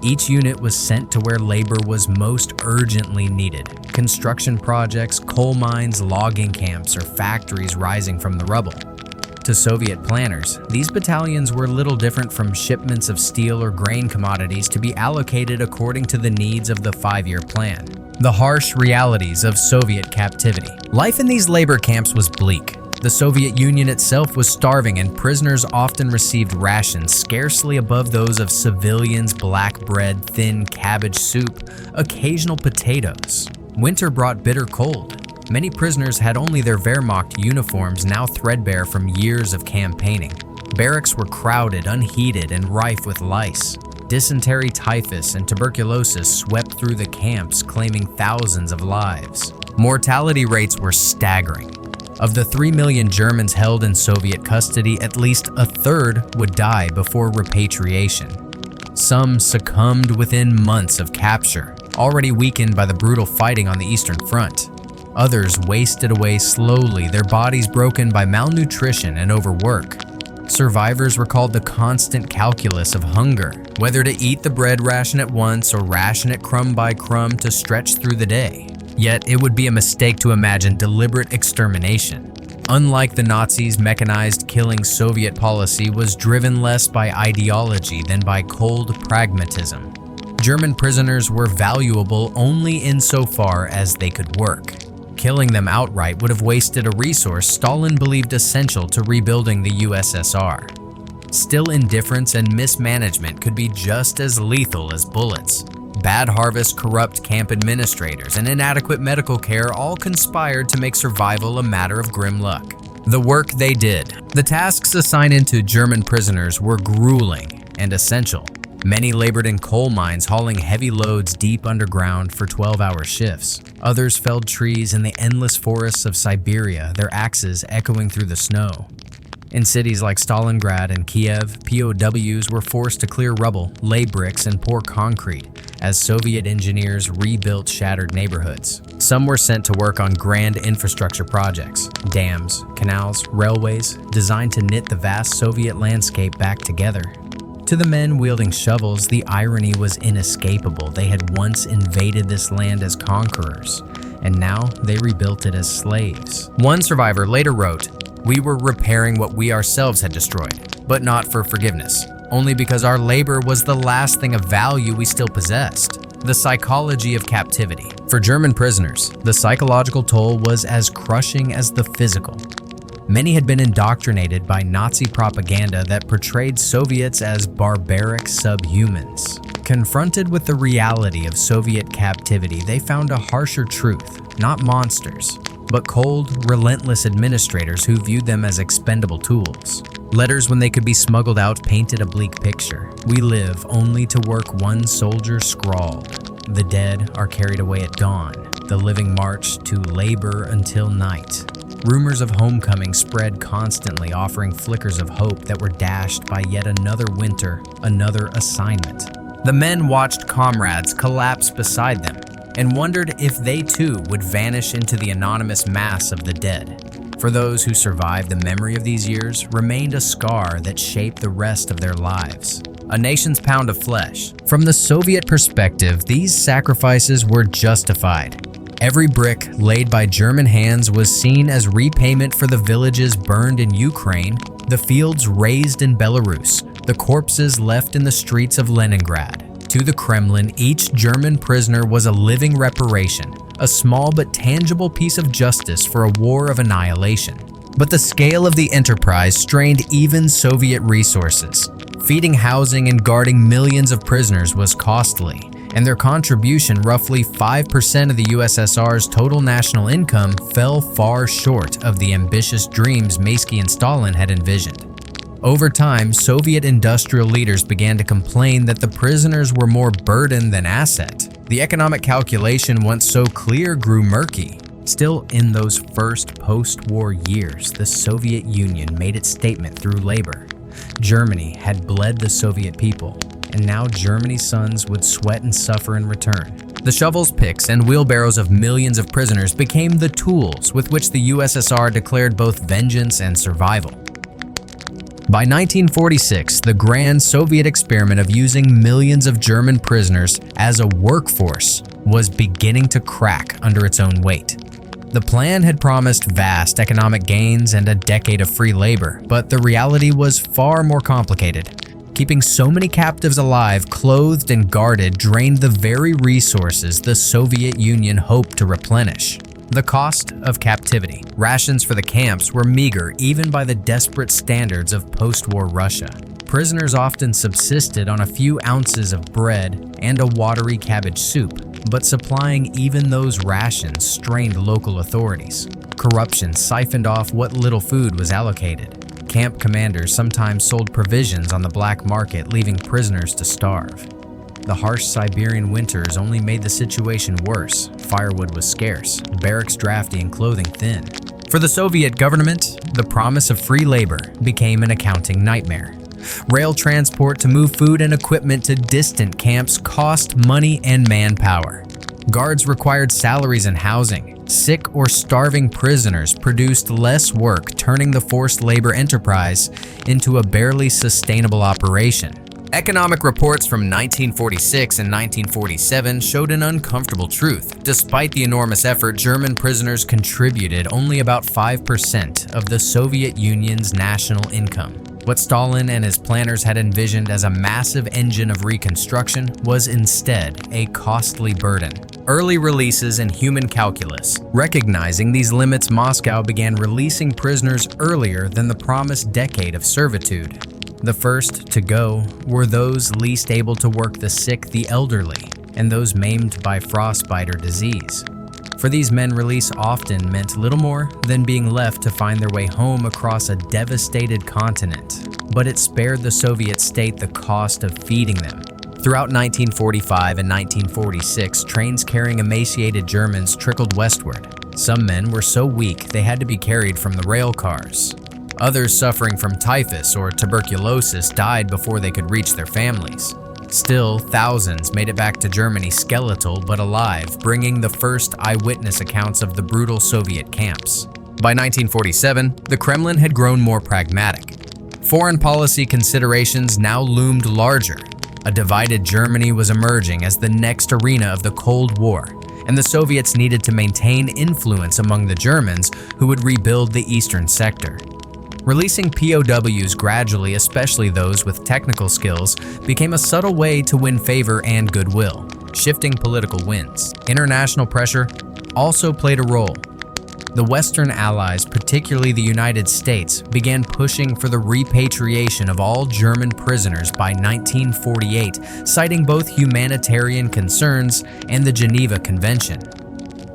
Each unit was sent to where labor was most urgently needed. Construction projects, coal mines, logging camps, or factories rising from the rubble. To Soviet planners, these battalions were little different from shipments of steel or grain commodities to be allocated according to the needs of the 5-year plan. The harsh realities of Soviet captivity. Life in these labor camps was bleak. The Soviet Union itself was starving, and prisoners often received rations scarcely above those of civilians: black bread, thin cabbage soup, occasional potatoes. Winter brought bitter cold. Many prisoners had only their Wehrmacht uniforms, now threadbare from years of campaigning. Barracks were crowded, unheated, and rife with lice. Dysentery, typhus, and tuberculosis swept through the camps, claiming thousands of lives. Mortality rates were staggering. Of the 3 million Germans held in Soviet custody, at least a third would die before repatriation. Some succumbed within months of capture, already weakened by the brutal fighting on the Eastern Front. Others wasted away slowly, their bodies broken by malnutrition and overwork. Survivors recalled the constant calculus of hunger, whether to eat the bread ration at once or ration it crumb by crumb to stretch through the day. Yet it would be a mistake to imagine deliberate extermination. Unlike the Nazis' mechanized killing, Soviet policy was driven less by ideology than by cold pragmatism. German prisoners were valuable only insofar as they could work. Killing them outright would have wasted a resource Stalin believed essential to rebuilding the USSR. Still, indifference and mismanagement could be just as lethal as bullets. Bad harvest, corrupt camp administrators, and inadequate medical care all conspired to make survival a matter of grim luck. The work they did. The tasks assigned to German prisoners were grueling and essential. Many labored in coal mines hauling heavy loads deep underground for 12-hour shifts. Others felled trees in the endless forests of Siberia, their axes echoing through the snow. In cities like Stalingrad and Kiev, POWs were forced to clear rubble, lay bricks, and pour concrete as Soviet engineers rebuilt shattered neighborhoods. Some were sent to work on grand infrastructure projects, dams, canals, railways, designed to knit the vast Soviet landscape back together. To the men wielding shovels, the irony was inescapable. They had once invaded this land as conquerors, and now they rebuilt it as slaves. One survivor later wrote, "We were repairing what we ourselves had destroyed, but not for forgiveness, only because our labor was the last thing of value we still possessed." The psychology of captivity. For German prisoners, the psychological toll was as crushing as the physical. Many had been indoctrinated by Nazi propaganda that portrayed Soviets as barbaric subhumans. Confronted with the reality of Soviet captivity, they found a harsher truth, not monsters, but cold, relentless administrators who viewed them as expendable tools. Letters, when they could be smuggled out, painted a bleak picture. "We live only to work," one soldier scrawled. "The dead are carried away at dawn. The living march to labor until night." Rumors of homecoming spread constantly, offering flickers of hope that were dashed by yet another winter, another assignment. The men watched comrades collapse beside them and wondered if they too would vanish into the anonymous mass of the dead. For those who survived, the memory of these years remained a scar that shaped the rest of their lives. A nation's pound of flesh. From the Soviet perspective, these sacrifices were justified. Every brick laid by German hands was seen as repayment for the villages burned in Ukraine, the fields razed in Belarus, the corpses left in the streets of Leningrad. To the Kremlin, each German prisoner was a living reparation, a small but tangible piece of justice for a war of annihilation. But the scale of the enterprise strained even Soviet resources. Feeding, housing, and guarding millions of prisoners was costly, and their contribution, roughly 5% of the USSR's total national income, fell far short of the ambitious dreams Maysky and Stalin had envisioned. Over time, Soviet industrial leaders began to complain that the prisoners were more burden than asset. The economic calculation, once so clear, grew murky. Still, in those first post-war years, the Soviet Union made its statement through labor. Germany had bled the Soviet people, and now Germany's sons would sweat and suffer in return. The shovels, picks, and wheelbarrows of millions of prisoners became the tools with which the USSR declared both vengeance and survival. By 1946, the grand Soviet experiment of using millions of German prisoners as a workforce was beginning to crack under its own weight. The plan had promised vast economic gains and a decade of free labor, but the reality was far more complicated. Keeping so many captives alive, clothed, and guarded drained the very resources the Soviet Union hoped to replenish. The cost of captivity. Rations for the camps were meager even by the desperate standards of post-war Russia. Prisoners often subsisted on a few ounces of bread and a watery cabbage soup, but supplying even those rations strained local authorities. Corruption siphoned off what little food was allocated. Camp commanders sometimes sold provisions on the black market, leaving prisoners to starve. The harsh Siberian winters only made the situation worse. Firewood was scarce, barracks drafty, and clothing thin. For the Soviet government, the promise of free labor became an accounting nightmare. Rail transport to move food and equipment to distant camps cost money and manpower. Guards required salaries and housing. Sick or starving prisoners produced less work, turning the forced labor enterprise into a barely sustainable operation. Economic reports from 1946 and 1947 showed an uncomfortable truth. Despite the enormous effort, German prisoners contributed only about 5% of the Soviet Union's national income. What Stalin and his planners had envisioned as a massive engine of reconstruction was instead a costly burden. Early releases in human calculus. Recognizing these limits, Moscow began releasing prisoners earlier than the promised decade of servitude. The first to go were those least able to work: the sick, the elderly, and those maimed by frostbite or disease. For these men, release often meant little more than being left to find their way home across a devastated continent, but it spared the Soviet state the cost of feeding them. Throughout 1945 and 1946, trains carrying emaciated Germans trickled westward. Some men were so weak they had to be carried from the rail cars. Others suffering from typhus or tuberculosis died before they could reach their families. Still, thousands made it back to Germany skeletal but alive, bringing the first eyewitness accounts of the brutal Soviet camps. By 1947, the Kremlin had grown more pragmatic. Foreign policy considerations now loomed larger. A divided Germany was emerging as the next arena of the Cold War, and the Soviets needed to maintain influence among the Germans who would rebuild the eastern sector. Releasing POWs gradually, especially those with technical skills, became a subtle way to win favor and goodwill, shifting political winds. International pressure also played a role. The Western Allies, particularly the United States, began pushing for the repatriation of all German prisoners by 1948, citing both humanitarian concerns and the Geneva Convention.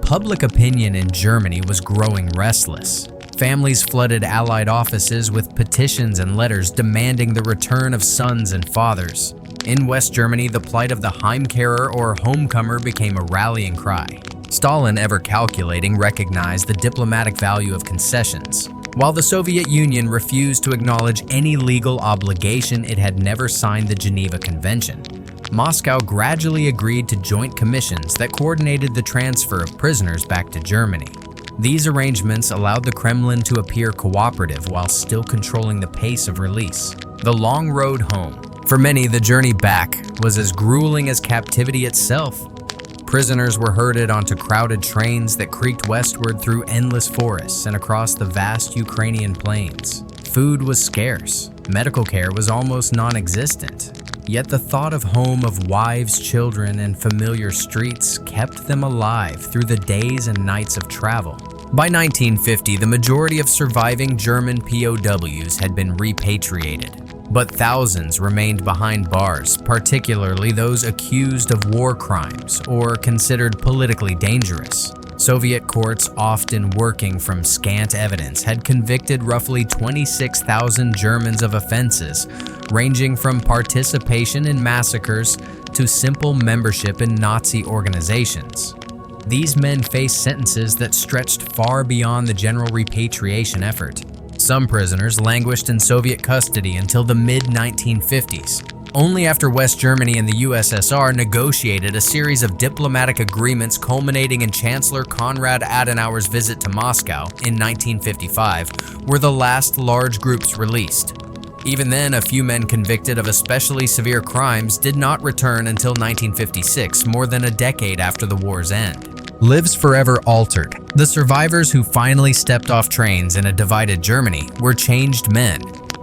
Public opinion in Germany was growing restless. Families flooded Allied offices with petitions and letters demanding the return of sons and fathers. In West Germany, the plight of the Heimkehrer or homecomer became a rallying cry. Stalin, ever calculating, recognized the diplomatic value of concessions. While the Soviet Union refused to acknowledge any legal obligation, it had never signed the Geneva Convention. Moscow gradually agreed to joint commissions that coordinated the transfer of prisoners back to Germany. These arrangements allowed the Kremlin to appear cooperative while still controlling the pace of release. The long road home. For many, the journey back was as grueling as captivity itself. Prisoners were herded onto crowded trains that creaked westward through endless forests and across the vast Ukrainian plains. Food was scarce. Medical care was almost non-existent. Yet the thought of home, of wives, children, and familiar streets kept them alive through the days and nights of travel. By 1950, the majority of surviving German POWs had been repatriated, but thousands remained behind bars, particularly those accused of war crimes or considered politically dangerous. Soviet courts, often working from scant evidence, had convicted roughly 26,000 Germans of offenses, ranging from participation in massacres to simple membership in Nazi organizations. These men faced sentences that stretched far beyond the general repatriation effort. Some prisoners languished in Soviet custody until the mid-1950s. Only after West Germany and the USSR negotiated a series of diplomatic agreements culminating in Chancellor Konrad Adenauer's visit to Moscow in 1955 were the last large groups released. Even then, a few men convicted of especially severe crimes did not return until 1956, more than a decade after the war's end. Lives forever altered. The survivors who finally stepped off trains in a divided Germany were changed men.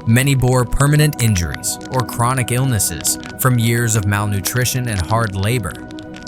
Many bore permanent injuries or chronic illnesses from years of malnutrition and hard labor.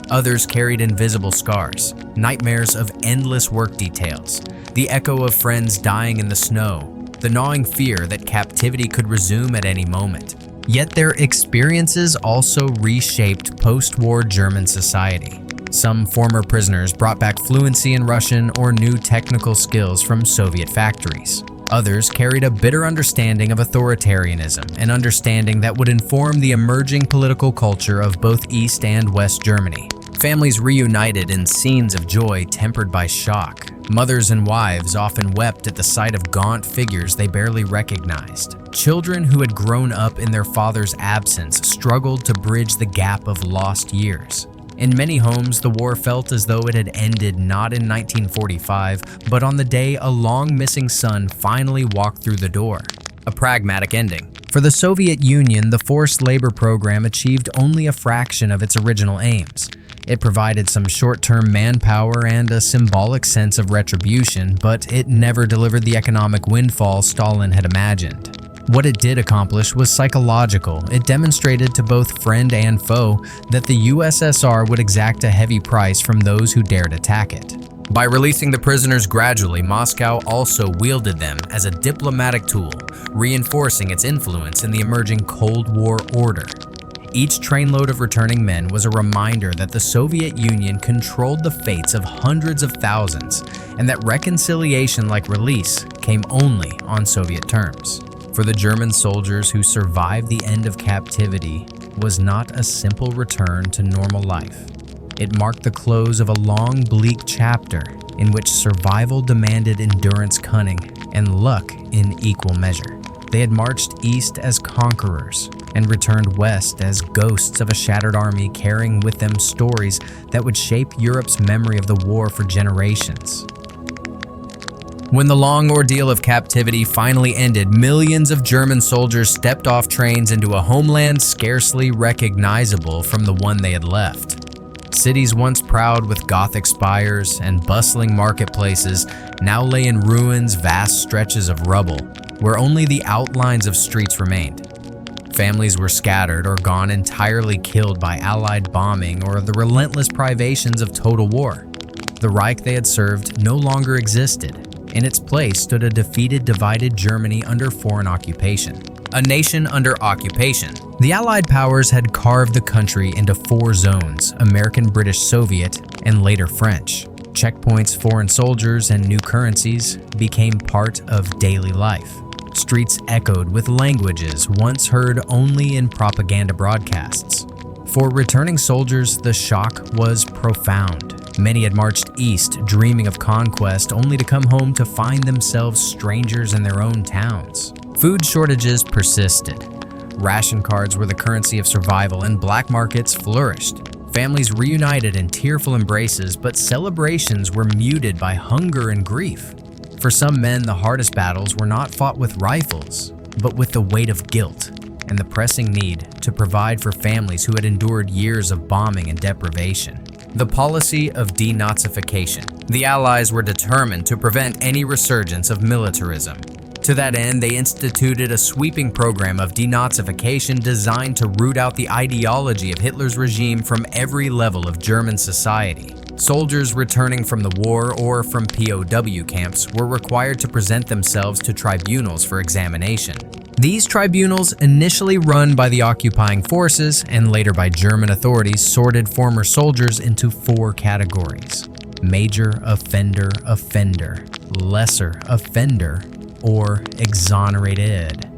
Others carried invisible scars, nightmares of endless work details, the echo of friends dying in the snow, the gnawing fear that captivity could resume at any moment. Yet their experiences also reshaped post-war German society. Some former prisoners brought back fluency in Russian or new technical skills from Soviet factories. Others carried a bitter understanding of authoritarianism, an understanding that would inform the emerging political culture of both East and West Germany. Families reunited in scenes of joy tempered by shock. Mothers and wives often wept at the sight of gaunt figures they barely recognized. Children who had grown up in their father's absence struggled to bridge the gap of lost years. In many homes, the war felt as though it had ended not in 1945, but on the day a long-missing son finally walked through the door. A pragmatic ending. For the Soviet Union, the forced labor program achieved only a fraction of its original aims. It provided some short-term manpower and a symbolic sense of retribution, but it never delivered the economic windfall Stalin had imagined. What it did accomplish was psychological. It demonstrated to both friend and foe that the USSR would exact a heavy price from those who dared attack it. By releasing the prisoners gradually, Moscow also wielded them as a diplomatic tool, reinforcing its influence in the emerging Cold War order. Each trainload of returning men was a reminder that the Soviet Union controlled the fates of hundreds of thousands, and that reconciliation like release came only on Soviet terms. For the German soldiers who survived the end of captivity was not a simple return to normal life. It marked the close of a long, bleak chapter in which survival demanded endurance, cunning, and luck in equal measure. They had marched east as conquerors and returned west as ghosts of a shattered army, carrying with them stories that would shape Europe's memory of the war for generations. When the long ordeal of captivity finally ended, millions of German soldiers stepped off trains into a homeland scarcely recognizable from the one they had left. Cities once proud with Gothic spires and bustling marketplaces now lay in ruins, vast stretches of rubble, where only the outlines of streets remained. Families were scattered or gone entirely, killed by Allied bombing or the relentless privations of total war. The Reich they had served no longer existed. In its place stood a defeated, divided Germany under foreign occupation. A nation under occupation. The Allied powers had carved the country into 4 zones: American, British, Soviet, and later French. Checkpoints, foreign soldiers, and new currencies became part of daily life. Streets echoed with languages once heard only in propaganda broadcasts. For returning soldiers, the shock was profound. Many had marched east, dreaming of conquest, only to come home to find themselves strangers in their own towns. Food shortages persisted. Ration cards were the currency of survival, and black markets flourished. Families reunited in tearful embraces, but celebrations were muted by hunger and grief. For some men, the hardest battles were not fought with rifles, but with the weight of guilt and the pressing need to provide for families who had endured years of bombing and deprivation. The policy of denazification. The Allies were determined to prevent any resurgence of militarism. To that end, they instituted a sweeping program of denazification designed to root out the ideology of Hitler's regime from every level of German society. Soldiers returning from the war or from POW camps were required to present themselves to tribunals for examination. These tribunals, initially run by the occupying forces and later by German authorities, sorted former soldiers into 4 categories: major offender, lesser offender, or exonerated.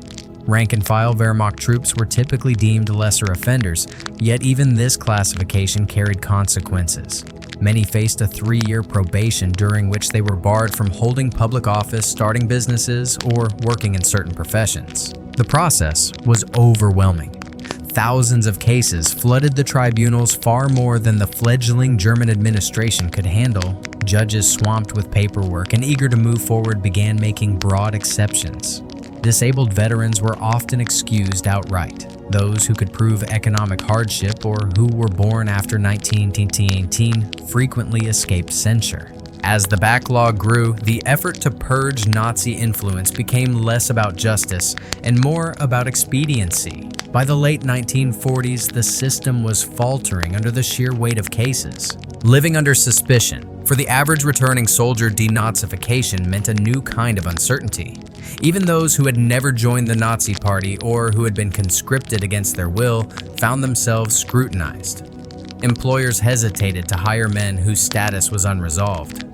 Rank-and-file Wehrmacht troops were typically deemed lesser offenders, yet even this classification carried consequences. Many faced a 3-year probation during which they were barred from holding public office, starting businesses, or working in certain professions. The process was overwhelming. Thousands of cases flooded the tribunals, far more than the fledgling German administration could handle. Judges, swamped with paperwork and eager to move forward, began making broad exceptions. Disabled veterans were often excused outright. Those who could prove economic hardship or who were born after 1918 frequently escaped censure. As the backlog grew, the effort to purge Nazi influence became less about justice and more about expediency. By the late 1940s, the system was faltering under the sheer weight of cases. Living under suspicion. For the average returning soldier, denazification meant a new kind of uncertainty. Even those who had never joined the Nazi Party or who had been conscripted against their will found themselves scrutinized. Employers hesitated to hire men whose status was unresolved.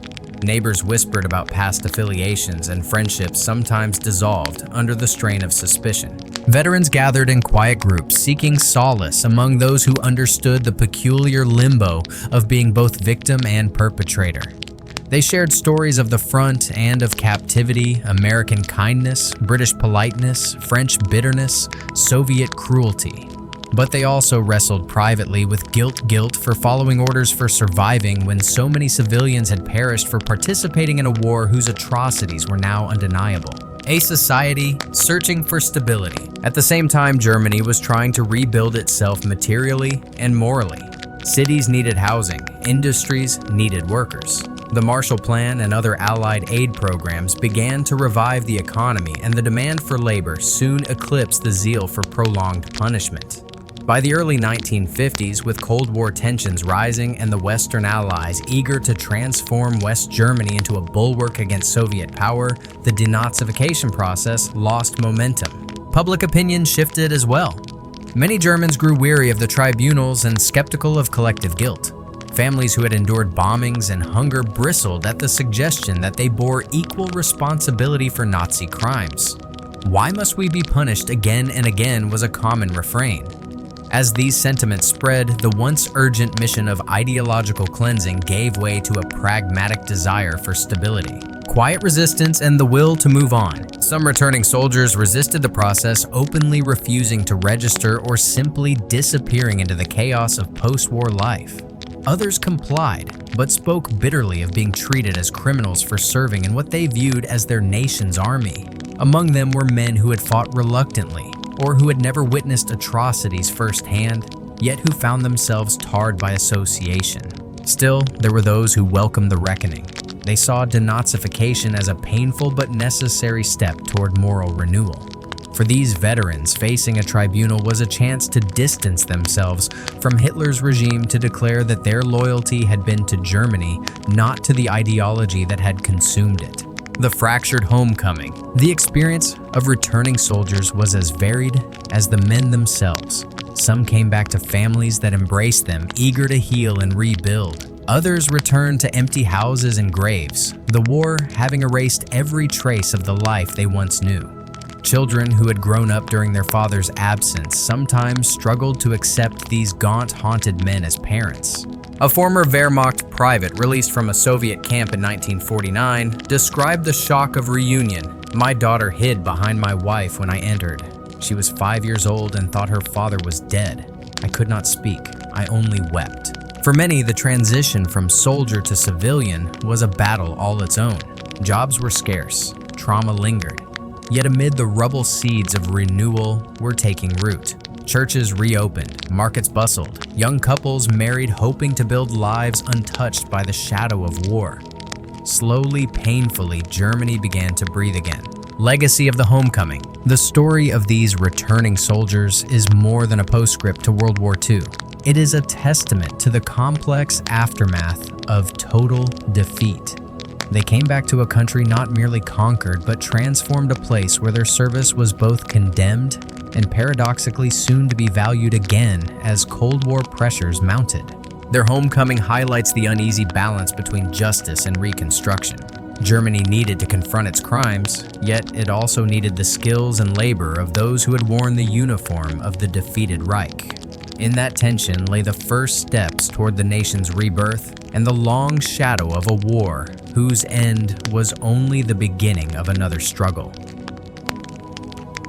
Neighbors whispered about past affiliations, and friendships sometimes dissolved under the strain of suspicion. Veterans gathered in quiet groups, seeking solace among those who understood the peculiar limbo of being both victim and perpetrator. They shared stories of the front and of captivity, American kindness, British politeness, French bitterness, Soviet cruelty. But they also wrestled privately with guilt for following orders for surviving when so many civilians had perished for participating in a war whose atrocities were now undeniable. A society searching for stability. At the same time, Germany was trying to rebuild itself materially and morally. Cities needed housing, industries needed workers. The Marshall Plan and other Allied aid programs began to revive the economy, and the demand for labor soon eclipsed the zeal for prolonged punishment. By the early 1950s, with Cold War tensions rising and the Western Allies eager to transform West Germany into a bulwark against Soviet power, the denazification process lost momentum. Public opinion shifted as well. Many Germans grew weary of the tribunals and skeptical of collective guilt. Families who had endured bombings and hunger bristled at the suggestion that they bore equal responsibility for Nazi crimes. "Why must we be punished again and again?" was a common refrain. As these sentiments spread, the once urgent mission of ideological cleansing gave way to a pragmatic desire for stability, quiet resistance, and the will to move on. Some returning soldiers resisted the process, openly refusing to register or simply disappearing into the chaos of post-war life. Others complied, but spoke bitterly of being treated as criminals for serving in what they viewed as their nation's army. Among them were men who had fought reluctantly, or who had never witnessed atrocities firsthand, yet who found themselves tarred by association. Still, there were those who welcomed the reckoning. They saw denazification as a painful but necessary step toward moral renewal. For these veterans, facing a tribunal was a chance to distance themselves from Hitler's regime, to declare that their loyalty had been to Germany, not to the ideology that had consumed it. The fractured homecoming. The experience of returning soldiers was as varied as the men themselves. Some came back to families that embraced them, eager to heal and rebuild. Others returned to empty houses and graves, the war having erased every trace of the life they once knew. Children who had grown up during their father's absence sometimes struggled to accept these gaunt, haunted men as parents. A former Wehrmacht private released from a Soviet camp in 1949 described the shock of reunion. "My daughter hid behind my wife when I entered. She was 5 years old and thought her father was dead. I could not speak. I only wept." For many, the transition from soldier to civilian was a battle all its own. Jobs were scarce. Trauma lingered. Yet amid the rubble, seeds of renewal were taking root. Churches reopened, markets bustled, young couples married, hoping to build lives untouched by the shadow of war. Slowly, painfully, Germany began to breathe again. Legacy of the homecoming. The story of these returning soldiers is more than a postscript to World War II. It is a testament to the complex aftermath of total defeat. They came back to a country not merely conquered, but transformed, a place where their service was both condemned and paradoxically soon to be valued again as Cold War pressures mounted. Their homecoming highlights the uneasy balance between justice and reconstruction. Germany needed to confront its crimes, yet it also needed the skills and labor of those who had worn the uniform of the defeated Reich. In that tension lay the first steps toward the nation's rebirth and the long shadow of a war whose end was only the beginning of another struggle.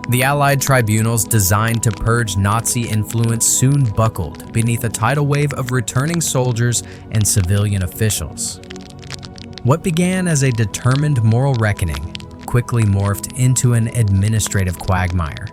The Allied tribunals designed to purge Nazi influence soon buckled beneath a tidal wave of returning soldiers and civilian officials. What began as a determined moral reckoning quickly morphed into an administrative quagmire.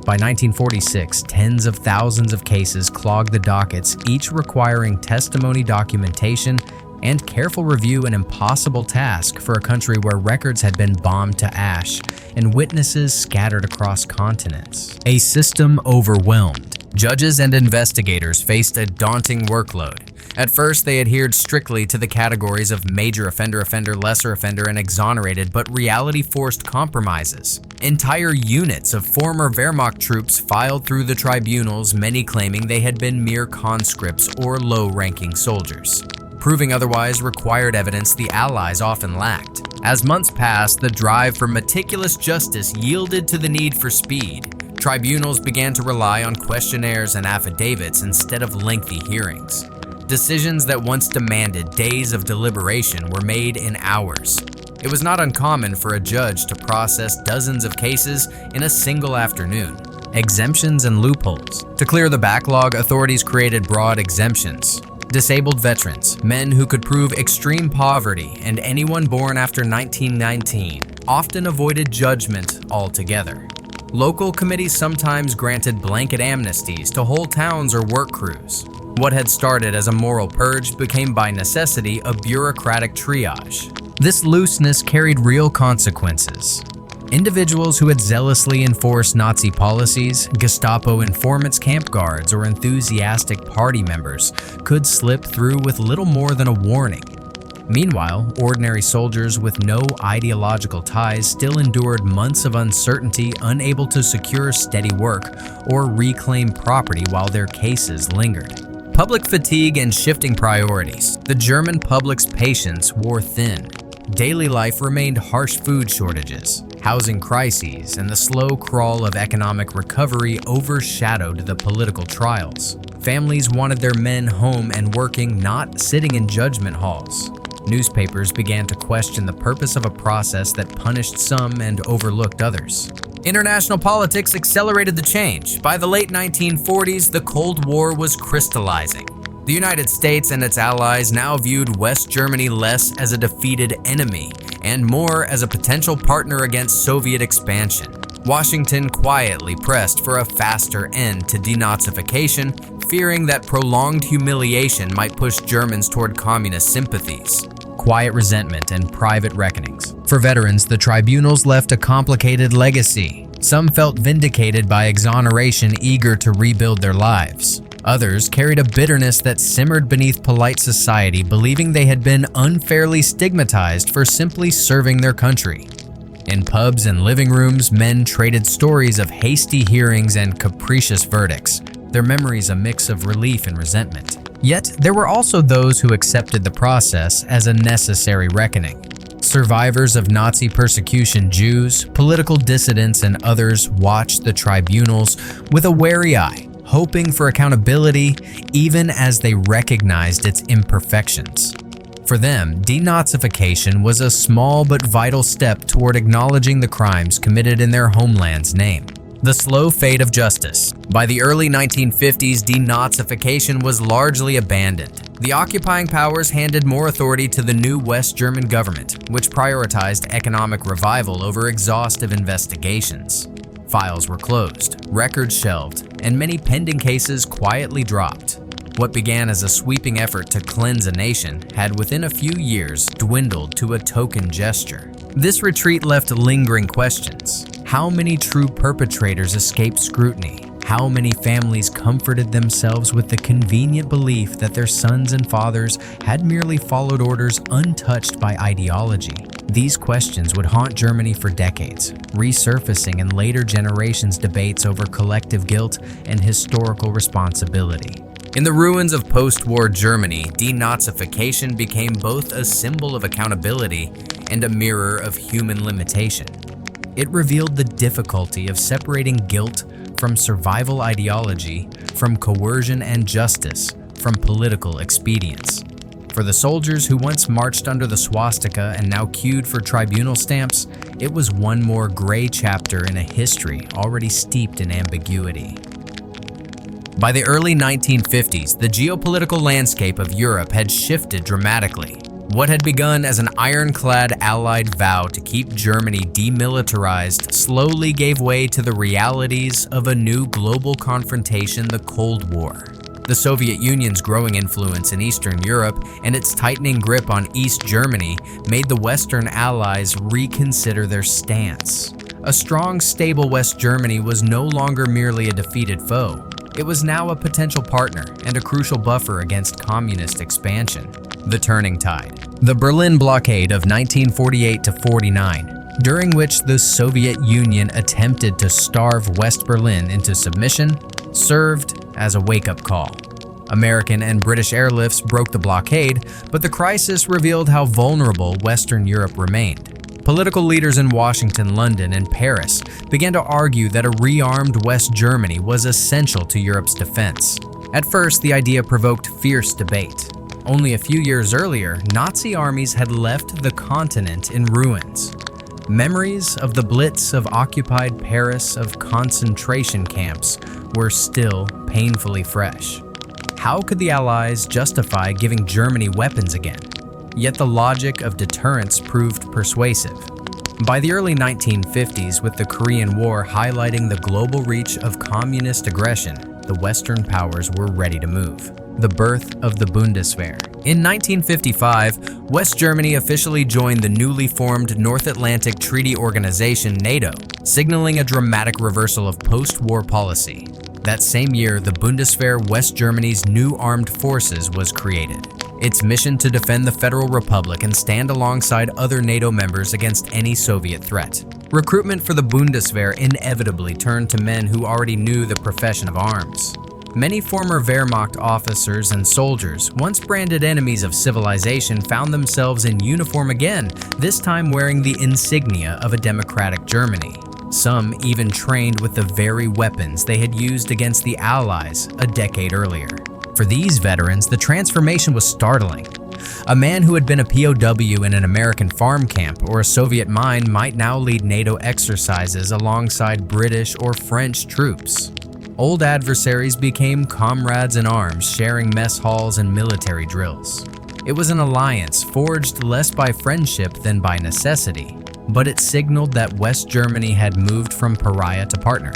By 1946, tens of thousands of cases clogged the dockets, each requiring testimony, documentation, and careful review, an impossible task for a country where records had been bombed to ash and witnesses scattered across continents. A system overwhelmed. Judges and investigators faced a daunting workload. At first, they adhered strictly to the categories of major offender, lesser offender, and exonerated, but reality forced compromises. Entire units of former Wehrmacht troops filed through the tribunals, many claiming they had been mere conscripts or low-ranking soldiers. Proving otherwise required evidence the Allies often lacked. As months passed, the drive for meticulous justice yielded to the need for speed. Tribunals began to rely on questionnaires and affidavits instead of lengthy hearings. Decisions that once demanded days of deliberation were made in hours. It was not uncommon for a judge to process dozens of cases in a single afternoon. exemptions and loopholes. To clear the backlog, authorities created broad exemptions. Disabled veterans, men who could prove extreme poverty, and anyone born after 1919 often avoided judgment altogether. Local committees sometimes granted blanket amnesties to whole towns or work crews. What had started as a moral purge became by necessity a bureaucratic triage. This looseness carried real consequences. Individuals who had zealously enforced Nazi policies, Gestapo informants, camp guards, or enthusiastic party members could slip through with little more than a warning. Meanwhile, ordinary soldiers with no ideological ties still endured months of uncertainty, unable to secure steady work or reclaim property while their cases lingered. Public fatigue and shifting priorities. The German public's patience wore thin. Daily life remained harsh food shortages. Housing crises and the slow crawl of economic recovery overshadowed the political trials. Families wanted their men home and working, not sitting in judgment halls. Newspapers began to question the purpose of a process that punished some and overlooked others. International politics accelerated the change. By the late 1940s, the Cold War was crystallizing. The United States and its allies now viewed West Germany less as a defeated enemy and more as a potential partner against Soviet expansion. Washington quietly pressed for a faster end to denazification, fearing that prolonged humiliation might push Germans toward communist sympathies. Quiet resentment and private reckonings. For veterans, the tribunals left a complicated legacy. Some felt vindicated by exoneration, eager to rebuild their lives. Others carried a bitterness that simmered beneath polite society, believing they had been unfairly stigmatized for simply serving their country. In pubs and living rooms, men traded stories of hasty hearings and capricious verdicts, their memories a mix of relief and resentment. Yet, there were also those who accepted the process as a necessary reckoning. Survivors of Nazi persecution, Jews, political dissidents, and others watched the tribunals with a wary eye, hoping for accountability even as they recognized its imperfections. For them, denazification was a small but vital step toward acknowledging the crimes committed in their homeland's name. The slow fate of justice. By the early 1950s, denazification was largely abandoned. The occupying powers handed more authority to the new West German government, which prioritized economic revival over exhaustive investigations. Files were closed, records shelved, and many pending cases quietly dropped. What began as a sweeping effort to cleanse a nation had within a few years dwindled to a token gesture. This retreat left lingering questions. How many true perpetrators escaped scrutiny? How many families comforted themselves with the convenient belief that their sons and fathers had merely followed orders untouched by ideology? These questions would haunt Germany for decades, resurfacing in later generations' debates over collective guilt and historical responsibility. In the ruins of post-war Germany, denazification became both a symbol of accountability and a mirror of human limitation. It revealed the difficulty of separating guilt from survival ideology, from coercion and justice, from political expedience. For the soldiers who once marched under the swastika and now queued for tribunal stamps, it was one more gray chapter in a history already steeped in ambiguity. By the early 1950s, the geopolitical landscape of Europe had shifted dramatically. What had begun as an ironclad Allied vow to keep Germany demilitarized slowly gave way to the realities of a new global confrontation, the Cold War. The Soviet Union's growing influence in Eastern Europe and its tightening grip on East Germany made the Western Allies reconsider their stance. A strong, stable West Germany was no longer merely a defeated foe. It was now a potential partner and a crucial buffer against communist expansion. The turning tide. The Berlin blockade of 1948 to 49, during which the Soviet Union attempted to starve West Berlin into submission, served as a wake-up call. American and British airlifts broke the blockade, but the crisis revealed how vulnerable Western Europe remained. Political leaders in Washington, London, and Paris began to argue that a rearmed West Germany was essential to Europe's defense. At first, the idea provoked fierce debate. Only a few years earlier, Nazi armies had left the continent in ruins. Memories of the Blitz of occupied Paris of concentration camps were still painfully fresh. How could the Allies justify giving Germany weapons again? Yet the logic of deterrence proved persuasive. By the early 1950s, with the Korean War highlighting the global reach of communist aggression, the Western powers were ready to move. The birth of the Bundeswehr. In 1955, West Germany officially joined the newly formed North Atlantic Treaty Organization NATO, signaling a dramatic reversal of post-war policy. That same year, the Bundeswehr, West Germany's new armed forces, was created. Its mission to defend the Federal Republic and stand alongside other NATO members against any Soviet threat. Recruitment for the Bundeswehr inevitably turned to men who already knew the profession of arms. Many former Wehrmacht officers and soldiers, once branded enemies of civilization, found themselves in uniform again, this time wearing the insignia of a democratic Germany. Some even trained with the very weapons they had used against the Allies a decade earlier. For these veterans, the transformation was startling. A man who had been a POW in an American farm camp or a Soviet mine might now lead NATO exercises alongside British or French troops. Old adversaries became comrades in arms, sharing mess halls and military drills. It was an alliance forged less by friendship than by necessity, but it signaled that West Germany had moved from pariah to partner.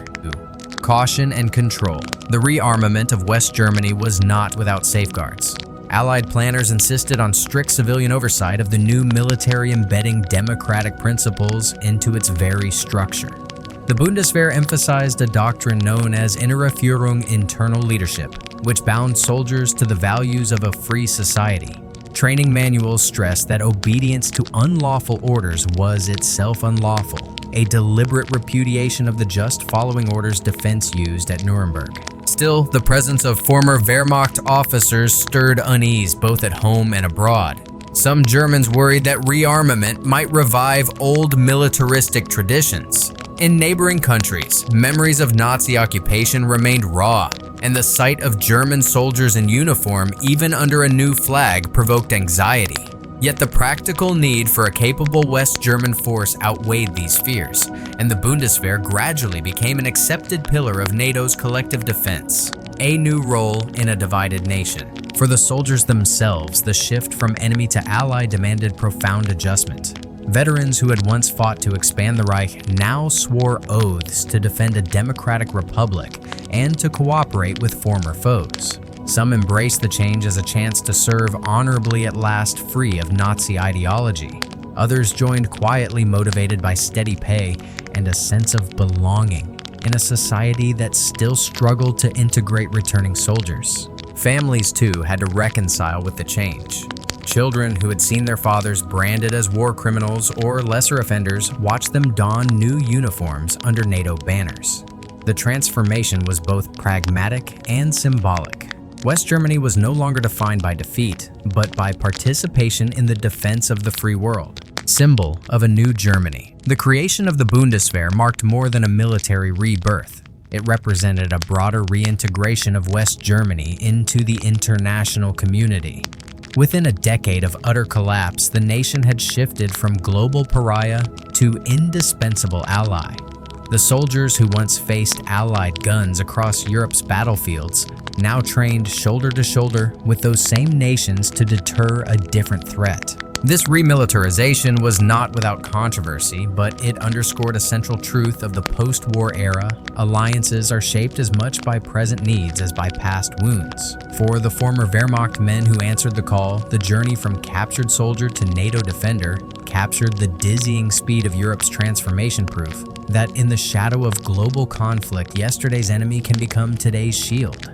Caution and control. The rearmament of West Germany was not without safeguards. Allied planners insisted on strict civilian oversight of the new military, embedding democratic principles into its very structure. The Bundeswehr emphasized a doctrine known as innere Führung, internal leadership, which bound soldiers to the values of a free society. Training manuals stressed that obedience to unlawful orders was itself unlawful, a deliberate repudiation of the just following orders defense used at Nuremberg. Still, the presence of former Wehrmacht officers stirred unease both at home and abroad. Some Germans worried that rearmament might revive old militaristic traditions. In neighboring countries, memories of Nazi occupation remained raw, and the sight of German soldiers in uniform, even under a new flag, provoked anxiety. Yet the practical need for a capable West German force outweighed these fears, and the Bundeswehr gradually became an accepted pillar of NATO's collective defense, a new role in a divided nation. For the soldiers themselves, the shift from enemy to ally demanded profound adjustment. Veterans who had once fought to expand the Reich now swore oaths to defend a democratic republic and to cooperate with former foes. Some embraced the change as a chance to serve honorably at last, free of Nazi ideology. Others joined quietly, motivated by steady pay and a sense of belonging in a society that still struggled to integrate returning soldiers. Families, too, had to reconcile with the change. Children who had seen their fathers branded as war criminals or lesser offenders watched them don new uniforms under NATO banners. The transformation was both pragmatic and symbolic. West Germany was no longer defined by defeat, but by participation in the defense of the free world. Symbol of a new Germany. The creation of the Bundeswehr marked more than a military rebirth. It represented a broader reintegration of West Germany into the international community. Within a decade of utter collapse, the nation had shifted from global pariah to indispensable ally. The soldiers who once faced Allied guns across Europe's battlefields now trained shoulder to shoulder with those same nations to deter a different threat. This remilitarization was not without controversy, but it underscored a central truth of the post-war era. Alliances are shaped as much by present needs as by past wounds. For the former Wehrmacht men who answered the call, the journey from captured soldier to NATO defender captured the dizzying speed of Europe's transformation, proof that in the shadow of global conflict, yesterday's enemy can become today's shield.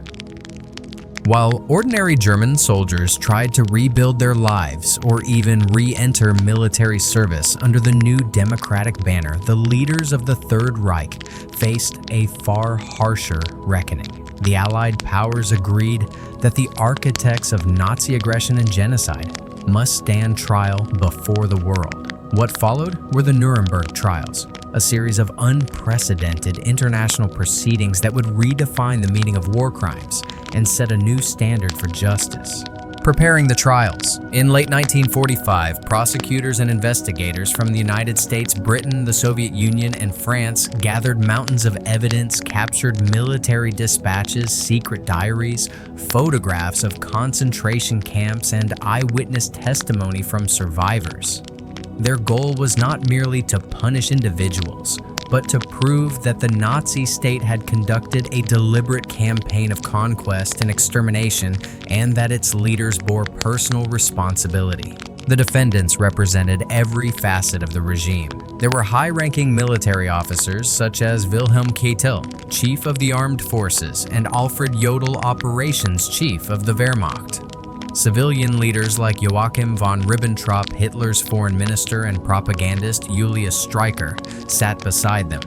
While ordinary German soldiers tried to rebuild their lives or even re-enter military service under the new democratic banner, the leaders of the Third Reich faced a far harsher reckoning. The Allied powers agreed that the architects of Nazi aggression and genocide must stand trial before the world. What followed were the Nuremberg Trials, a series of unprecedented international proceedings that would redefine the meaning of war crimes and set a new standard for justice. Preparing the trials. In late 1945, prosecutors and investigators from the United States, Britain, the Soviet Union, and France gathered mountains of evidence, captured military dispatches, secret diaries, photographs of concentration camps, and eyewitness testimony from survivors. Their goal was not merely to punish individuals, but to prove that the Nazi state had conducted a deliberate campaign of conquest and extermination, and that its leaders bore personal responsibility. The defendants represented every facet of the regime. There were high-ranking military officers such as Wilhelm Keitel, chief of the armed forces, and Alfred Jodl, operations chief of the Wehrmacht. Civilian leaders like Joachim von Ribbentrop, Hitler's foreign minister, and propagandist Julius Streicher sat beside them.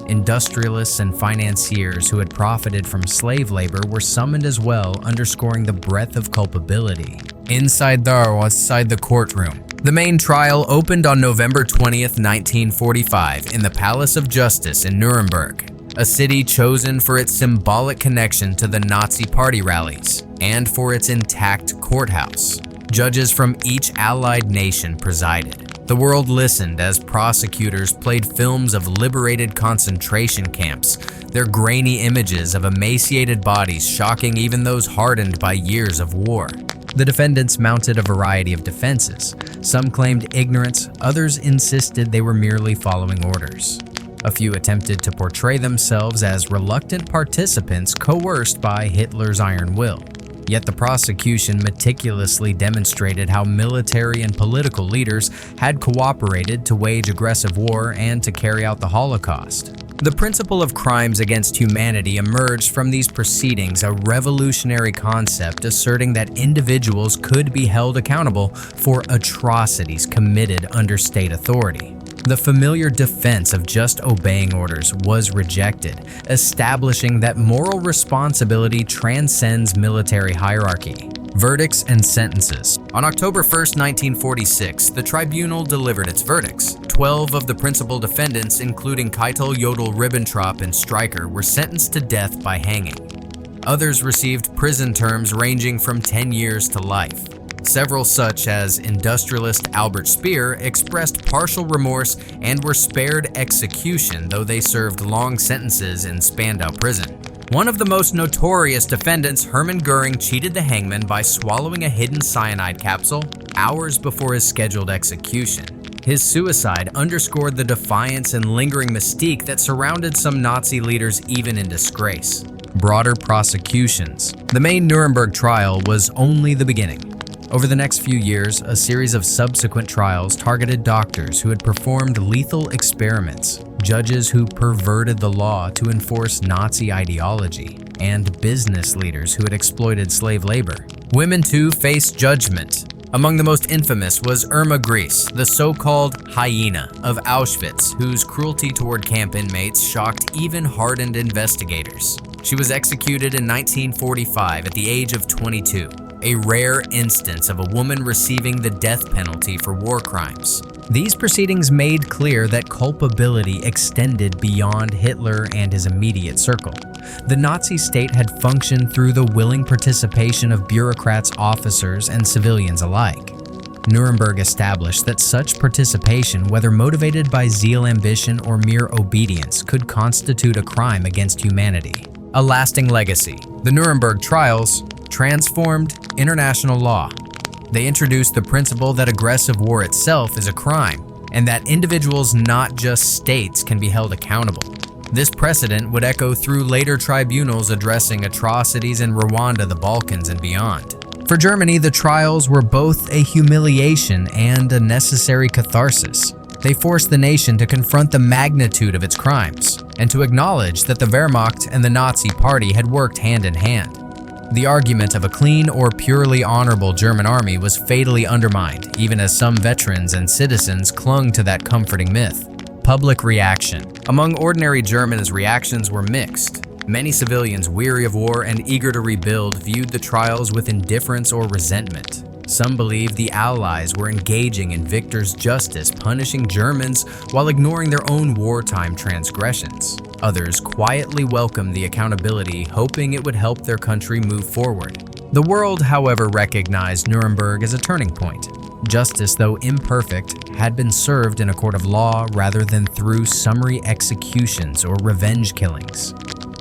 Industrialists and financiers who had profited from slave labor were summoned as well, underscoring the breadth of culpability. Inside there or outside the courtroom. The main trial opened on November 20th, 1945 in the Palace of Justice in Nuremberg, a city chosen for its symbolic connection to the Nazi party rallies and for its intact courthouse. Judges from each allied nation presided. The world listened as prosecutors played films of liberated concentration camps, their grainy images of emaciated bodies shocking even those hardened by years of war. The defendants mounted a variety of defenses. Some claimed ignorance, others insisted they were merely following orders. A few attempted to portray themselves as reluctant participants coerced by Hitler's iron will. Yet the prosecution meticulously demonstrated how military and political leaders had cooperated to wage aggressive war and to carry out the Holocaust. The principle of crimes against humanity emerged from these proceedings, a revolutionary concept asserting that individuals could be held accountable for atrocities committed under state authority. The familiar defense of just obeying orders was rejected, establishing that moral responsibility transcends military hierarchy. Verdicts and sentences. On October 1st, 1946, the tribunal delivered its verdicts. 12 of the principal defendants, including Keitel, Jodl, Ribbentrop, and Streicher, were sentenced to death by hanging. Others received prison terms ranging from 10 years to life. Several, such as industrialist Albert Speer, expressed partial remorse and were spared execution, though they served long sentences in Spandau prison. One of the most notorious defendants, Hermann Göring, cheated the hangman by swallowing a hidden cyanide capsule hours before his scheduled execution. His suicide underscored the defiance and lingering mystique that surrounded some Nazi leaders even in disgrace. Broader prosecutions. The main Nuremberg trial was only the beginning. Over the next few years, a series of subsequent trials targeted doctors who had performed lethal experiments, judges who perverted the law to enforce Nazi ideology, and business leaders who had exploited slave labor. Women, too, faced judgment. Among the most infamous was Irma Gries, the so-called hyena of Auschwitz, whose cruelty toward camp inmates shocked even hardened investigators. She was executed in 1945 at the age of 22. A rare instance of a woman receiving the death penalty for war crimes. These proceedings made clear that culpability extended beyond Hitler and his immediate circle. The Nazi state had functioned through the willing participation of bureaucrats, officers, and civilians alike. Nuremberg established that such participation, whether motivated by zeal, ambition, or mere obedience, could constitute a crime against humanity. A lasting legacy. The Nuremberg Trials transformed international law. They introduced the principle that aggressive war itself is a crime, and that individuals, not just states, can be held accountable. This precedent would echo through later tribunals addressing atrocities in Rwanda, the Balkans, and beyond. For Germany, the trials were both a humiliation and a necessary catharsis. They forced the nation to confront the magnitude of its crimes, and to acknowledge that the Wehrmacht and the Nazi Party had worked hand in hand. The argument of a clean or purely honorable German army was fatally undermined, even as some veterans and citizens clung to that comforting myth. Public reaction. Among ordinary Germans, reactions were mixed. Many civilians, weary of war and eager to rebuild, viewed the trials with indifference or resentment. Some believed the Allies were engaging in victor's justice, punishing Germans while ignoring their own wartime transgressions. Others quietly welcomed the accountability, hoping it would help their country move forward. The world, however, recognized Nuremberg as a turning point. Justice, though imperfect, had been served in a court of law rather than through summary executions or revenge killings.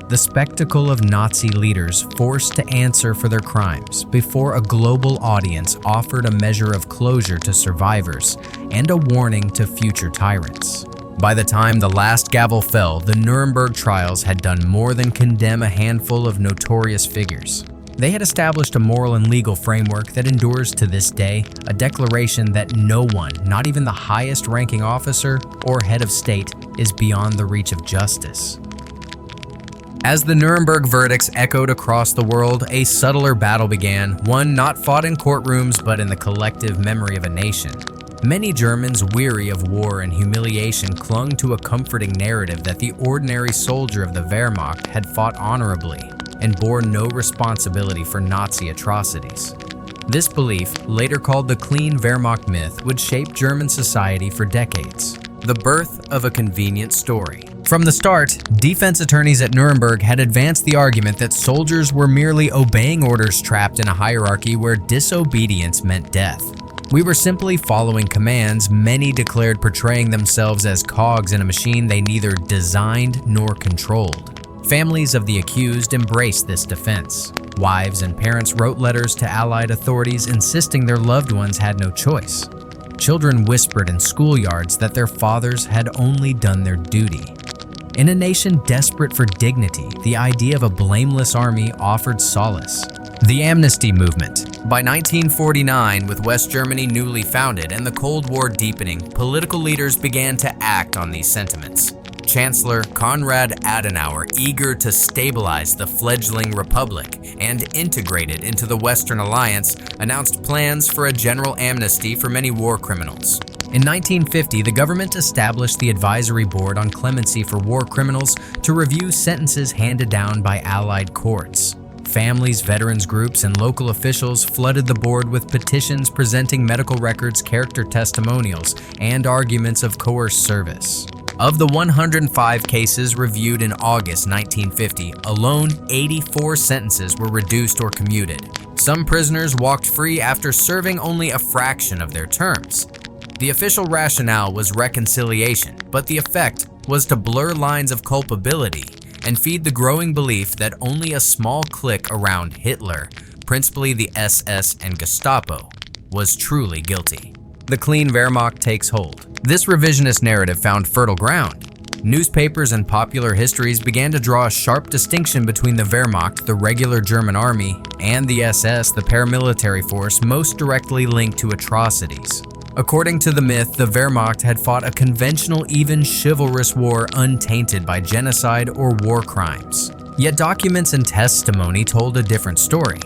The spectacle of Nazi leaders forced to answer for their crimes before a global audience offered a measure of closure to survivors and a warning to future tyrants. By the time the last gavel fell, the Nuremberg Trials had done more than condemn a handful of notorious figures. They had established a moral and legal framework that endures to this day, a declaration that no one, not even the highest-ranking officer or head of state, is beyond the reach of justice. As the Nuremberg verdicts echoed across the world, a subtler battle began, one not fought in courtrooms but in the collective memory of a nation. Many Germans, weary of war and humiliation, clung to a comforting narrative that the ordinary soldier of the Wehrmacht had fought honorably and bore no responsibility for Nazi atrocities. This belief, later called the clean Wehrmacht myth, would shape German society for decades. The birth of a convenient story. From the start, defense attorneys at Nuremberg had advanced the argument that soldiers were merely obeying orders trapped in a hierarchy where disobedience meant death. We were simply following commands, many declared, portraying themselves as cogs in a machine they neither designed nor controlled. Families of the accused embraced this defense. Wives and parents wrote letters to Allied authorities insisting their loved ones had no choice. Children whispered in schoolyards that their fathers had only done their duty. In a nation desperate for dignity, the idea of a blameless army offered solace. The Amnesty Movement. By 1949, with West Germany newly founded and the Cold War deepening, political leaders began to act on these sentiments. Chancellor Konrad Adenauer, eager to stabilize the fledgling republic and integrate it into the Western Alliance, announced plans for a general amnesty for many war criminals. In 1950, the government established the Advisory Board on Clemency for War Criminals to review sentences handed down by Allied courts. Families, veterans groups, and local officials flooded the board with petitions presenting medical records, character testimonials, and arguments of coerced service. Of the 105 cases reviewed in August 1950, alone 84 sentences were reduced or commuted. Some prisoners walked free after serving only a fraction of their terms. The official rationale was reconciliation, but the effect was to blur lines of culpability and feed the growing belief that only a small clique around Hitler, principally the SS and Gestapo, was truly guilty. The clean Wehrmacht takes hold. This revisionist narrative found fertile ground. Newspapers and popular histories began to draw a sharp distinction between the Wehrmacht, the regular German army, and the SS, the paramilitary force most directly linked to atrocities. According to the myth, the Wehrmacht had fought a conventional, even chivalrous war untainted by genocide or war crimes. Yet documents and testimony told a different story.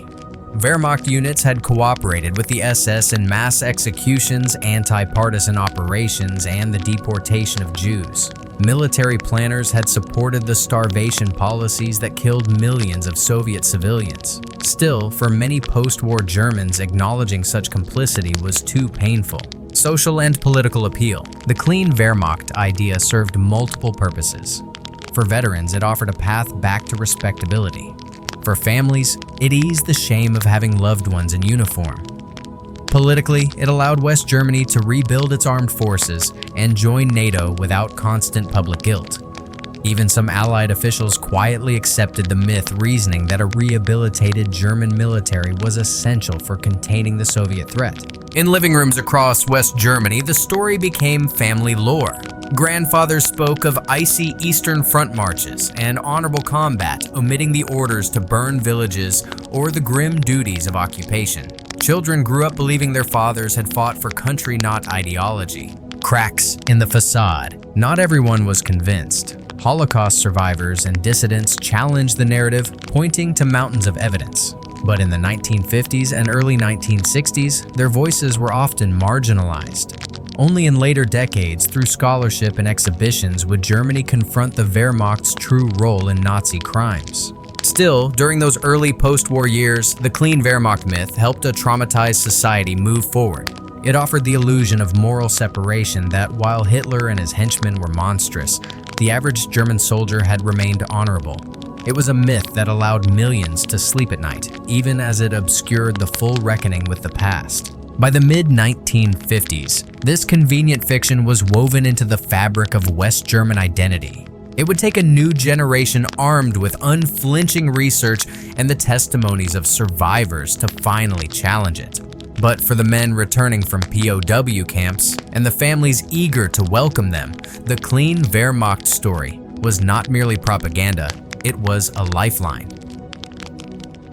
Wehrmacht units had cooperated with the SS in mass executions, anti-partisan operations, and the deportation of Jews. Military planners had supported the starvation policies that killed millions of Soviet civilians. Still, for many post-war Germans, acknowledging such complicity was too painful. Social and political appeal. The clean Wehrmacht idea served multiple purposes. For veterans, it offered a path back to respectability. For families, it eased the shame of having loved ones in uniform. Politically, it allowed West Germany to rebuild its armed forces and join NATO without constant public guilt. Even some Allied officials quietly accepted the myth, reasoning that a rehabilitated German military was essential for containing the Soviet threat. In living rooms across West Germany, the story became family lore. Grandfathers spoke of icy Eastern Front marches and honorable combat, omitting the orders to burn villages or the grim duties of occupation. Children grew up believing their fathers had fought for country, not ideology. Cracks in the facade. Not everyone was convinced. Holocaust survivors and dissidents challenged the narrative, pointing to mountains of evidence. But in the 1950s and early 1960s, their voices were often marginalized. Only in later decades, through scholarship and exhibitions, would Germany confront the Wehrmacht's true role in Nazi crimes. Still, during those early post-war years, the clean Wehrmacht myth helped a traumatized society move forward. It offered the illusion of moral separation that, while Hitler and his henchmen were monstrous, the average German soldier had remained honorable. It was a myth that allowed millions to sleep at night, even as it obscured the full reckoning with the past. By the mid-1950s, this convenient fiction was woven into the fabric of West German identity. It would take a new generation armed with unflinching research and the testimonies of survivors to finally challenge it. But for the men returning from POW camps and the families eager to welcome them, the clean Wehrmacht story was not merely propaganda, it was a lifeline.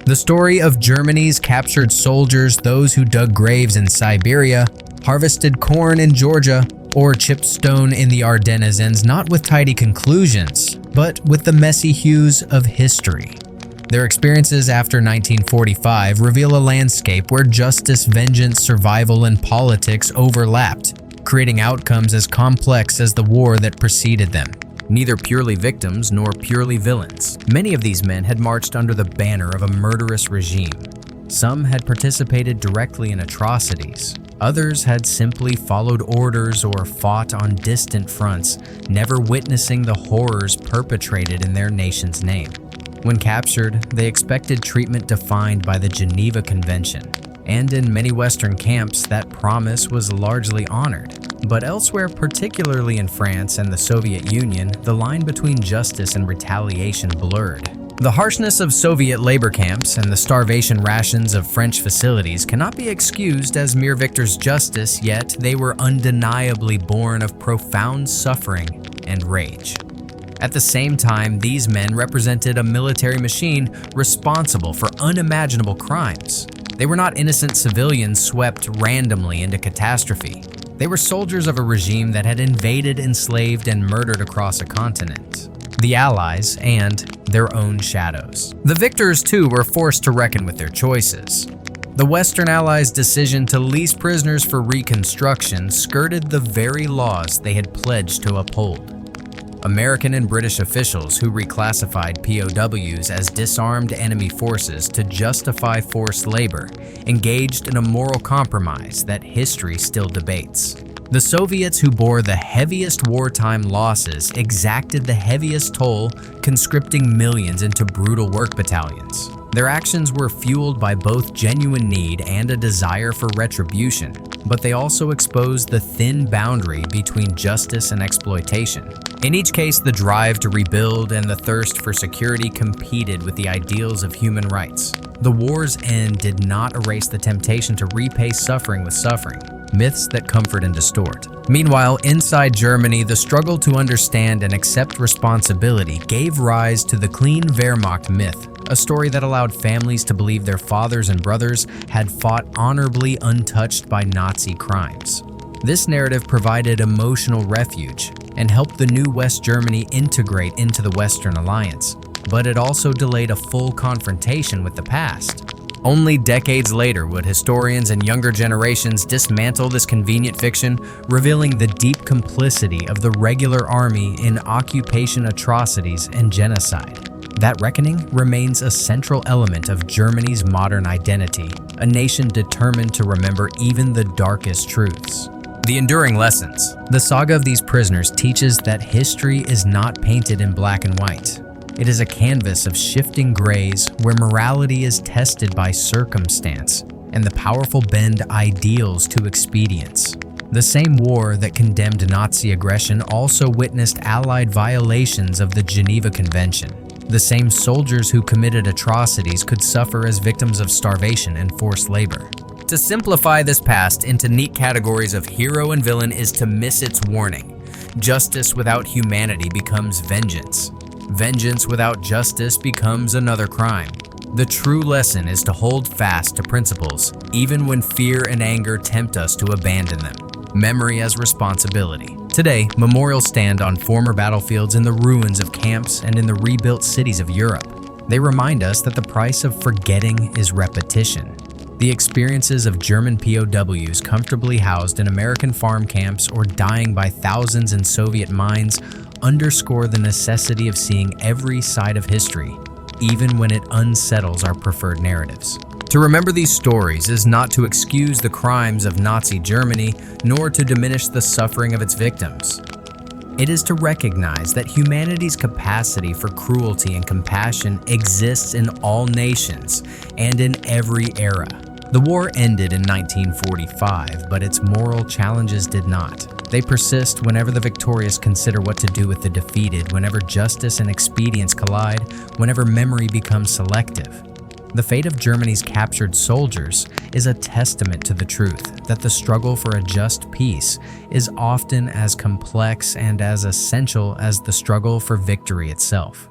The story of Germany's captured soldiers, those who dug graves in Siberia, harvested corn in Georgia, or chipped stone in the Ardennes ends not with tidy conclusions, but with the messy hues of history. Their experiences after 1945 reveal a landscape where justice, vengeance, survival, and politics overlapped, creating outcomes as complex as the war that preceded them. Neither purely victims nor purely villains. Many of these men had marched under the banner of a murderous regime. Some had participated directly in atrocities. Others had simply followed orders or fought on distant fronts, never witnessing the horrors perpetrated in their nation's name. When captured, they expected treatment defined by the Geneva Convention, and in many Western camps, that promise was largely honored. But elsewhere, particularly in France and the Soviet Union, the line between justice and retaliation blurred. The harshness of Soviet labor camps and the starvation rations of French facilities cannot be excused as mere victors' justice, yet they were undeniably born of profound suffering and rage. At the same time, these men represented a military machine responsible for unimaginable crimes. They were not innocent civilians swept randomly into catastrophe. They were soldiers of a regime that had invaded, enslaved, and murdered across a continent. The Allies and their own shadows. The victors, too, were forced to reckon with their choices. The Western Allies' decision to lease prisoners for reconstruction skirted the very laws they had pledged to uphold. American and British officials who reclassified POWs as disarmed enemy forces to justify forced labor engaged in a moral compromise that history still debates. The Soviets, who bore the heaviest wartime losses, exacted the heaviest toll, conscripting millions into brutal work battalions. Their actions were fueled by both genuine need and a desire for retribution, but they also exposed the thin boundary between justice and exploitation. In each case, the drive to rebuild and the thirst for security competed with the ideals of human rights. The war's end did not erase the temptation to repay suffering with suffering, myths that comfort and distort. Meanwhile, inside Germany, the struggle to understand and accept responsibility gave rise to the clean Wehrmacht myth, a story that allowed families to believe their fathers and brothers had fought honorably untouched by Nazi crimes. This narrative provided emotional refuge and helped the new West Germany integrate into the Western Alliance, but it also delayed a full confrontation with the past. Only decades later would historians and younger generations dismantle this convenient fiction, revealing the deep complicity of the regular army in occupation atrocities and genocide. That reckoning remains a central element of Germany's modern identity, a nation determined to remember even the darkest truths. The enduring lessons. The saga of these prisoners teaches that history is not painted in black and white. It is a canvas of shifting grays where morality is tested by circumstance and the powerful bend ideals to expedience. The same war that condemned Nazi aggression also witnessed Allied violations of the Geneva Convention. The same soldiers who committed atrocities could suffer as victims of starvation and forced labor. To simplify this past into neat categories of hero and villain is to miss its warning. Justice without humanity becomes vengeance. Vengeance without justice becomes another crime. The true lesson is to hold fast to principles, even when fear and anger tempt us to abandon them. Memory as responsibility. Today, memorials stand on former battlefields in the ruins of camps and in the rebuilt cities of Europe. They remind us that the price of forgetting is repetition. The experiences of German POWs comfortably housed in American farm camps or dying by thousands in Soviet mines underscore the necessity of seeing every side of history, even when it unsettles our preferred narratives. To remember these stories is not to excuse the crimes of Nazi Germany, nor to diminish the suffering of its victims. It is to recognize that humanity's capacity for cruelty and compassion exists in all nations and in every era. The war ended in 1945, but its moral challenges did not. They persist whenever the victorious consider what to do with the defeated, whenever justice and expedience collide, whenever memory becomes selective. The fate of Germany's captured soldiers is a testament to the truth that the struggle for a just peace is often as complex and as essential as the struggle for victory itself.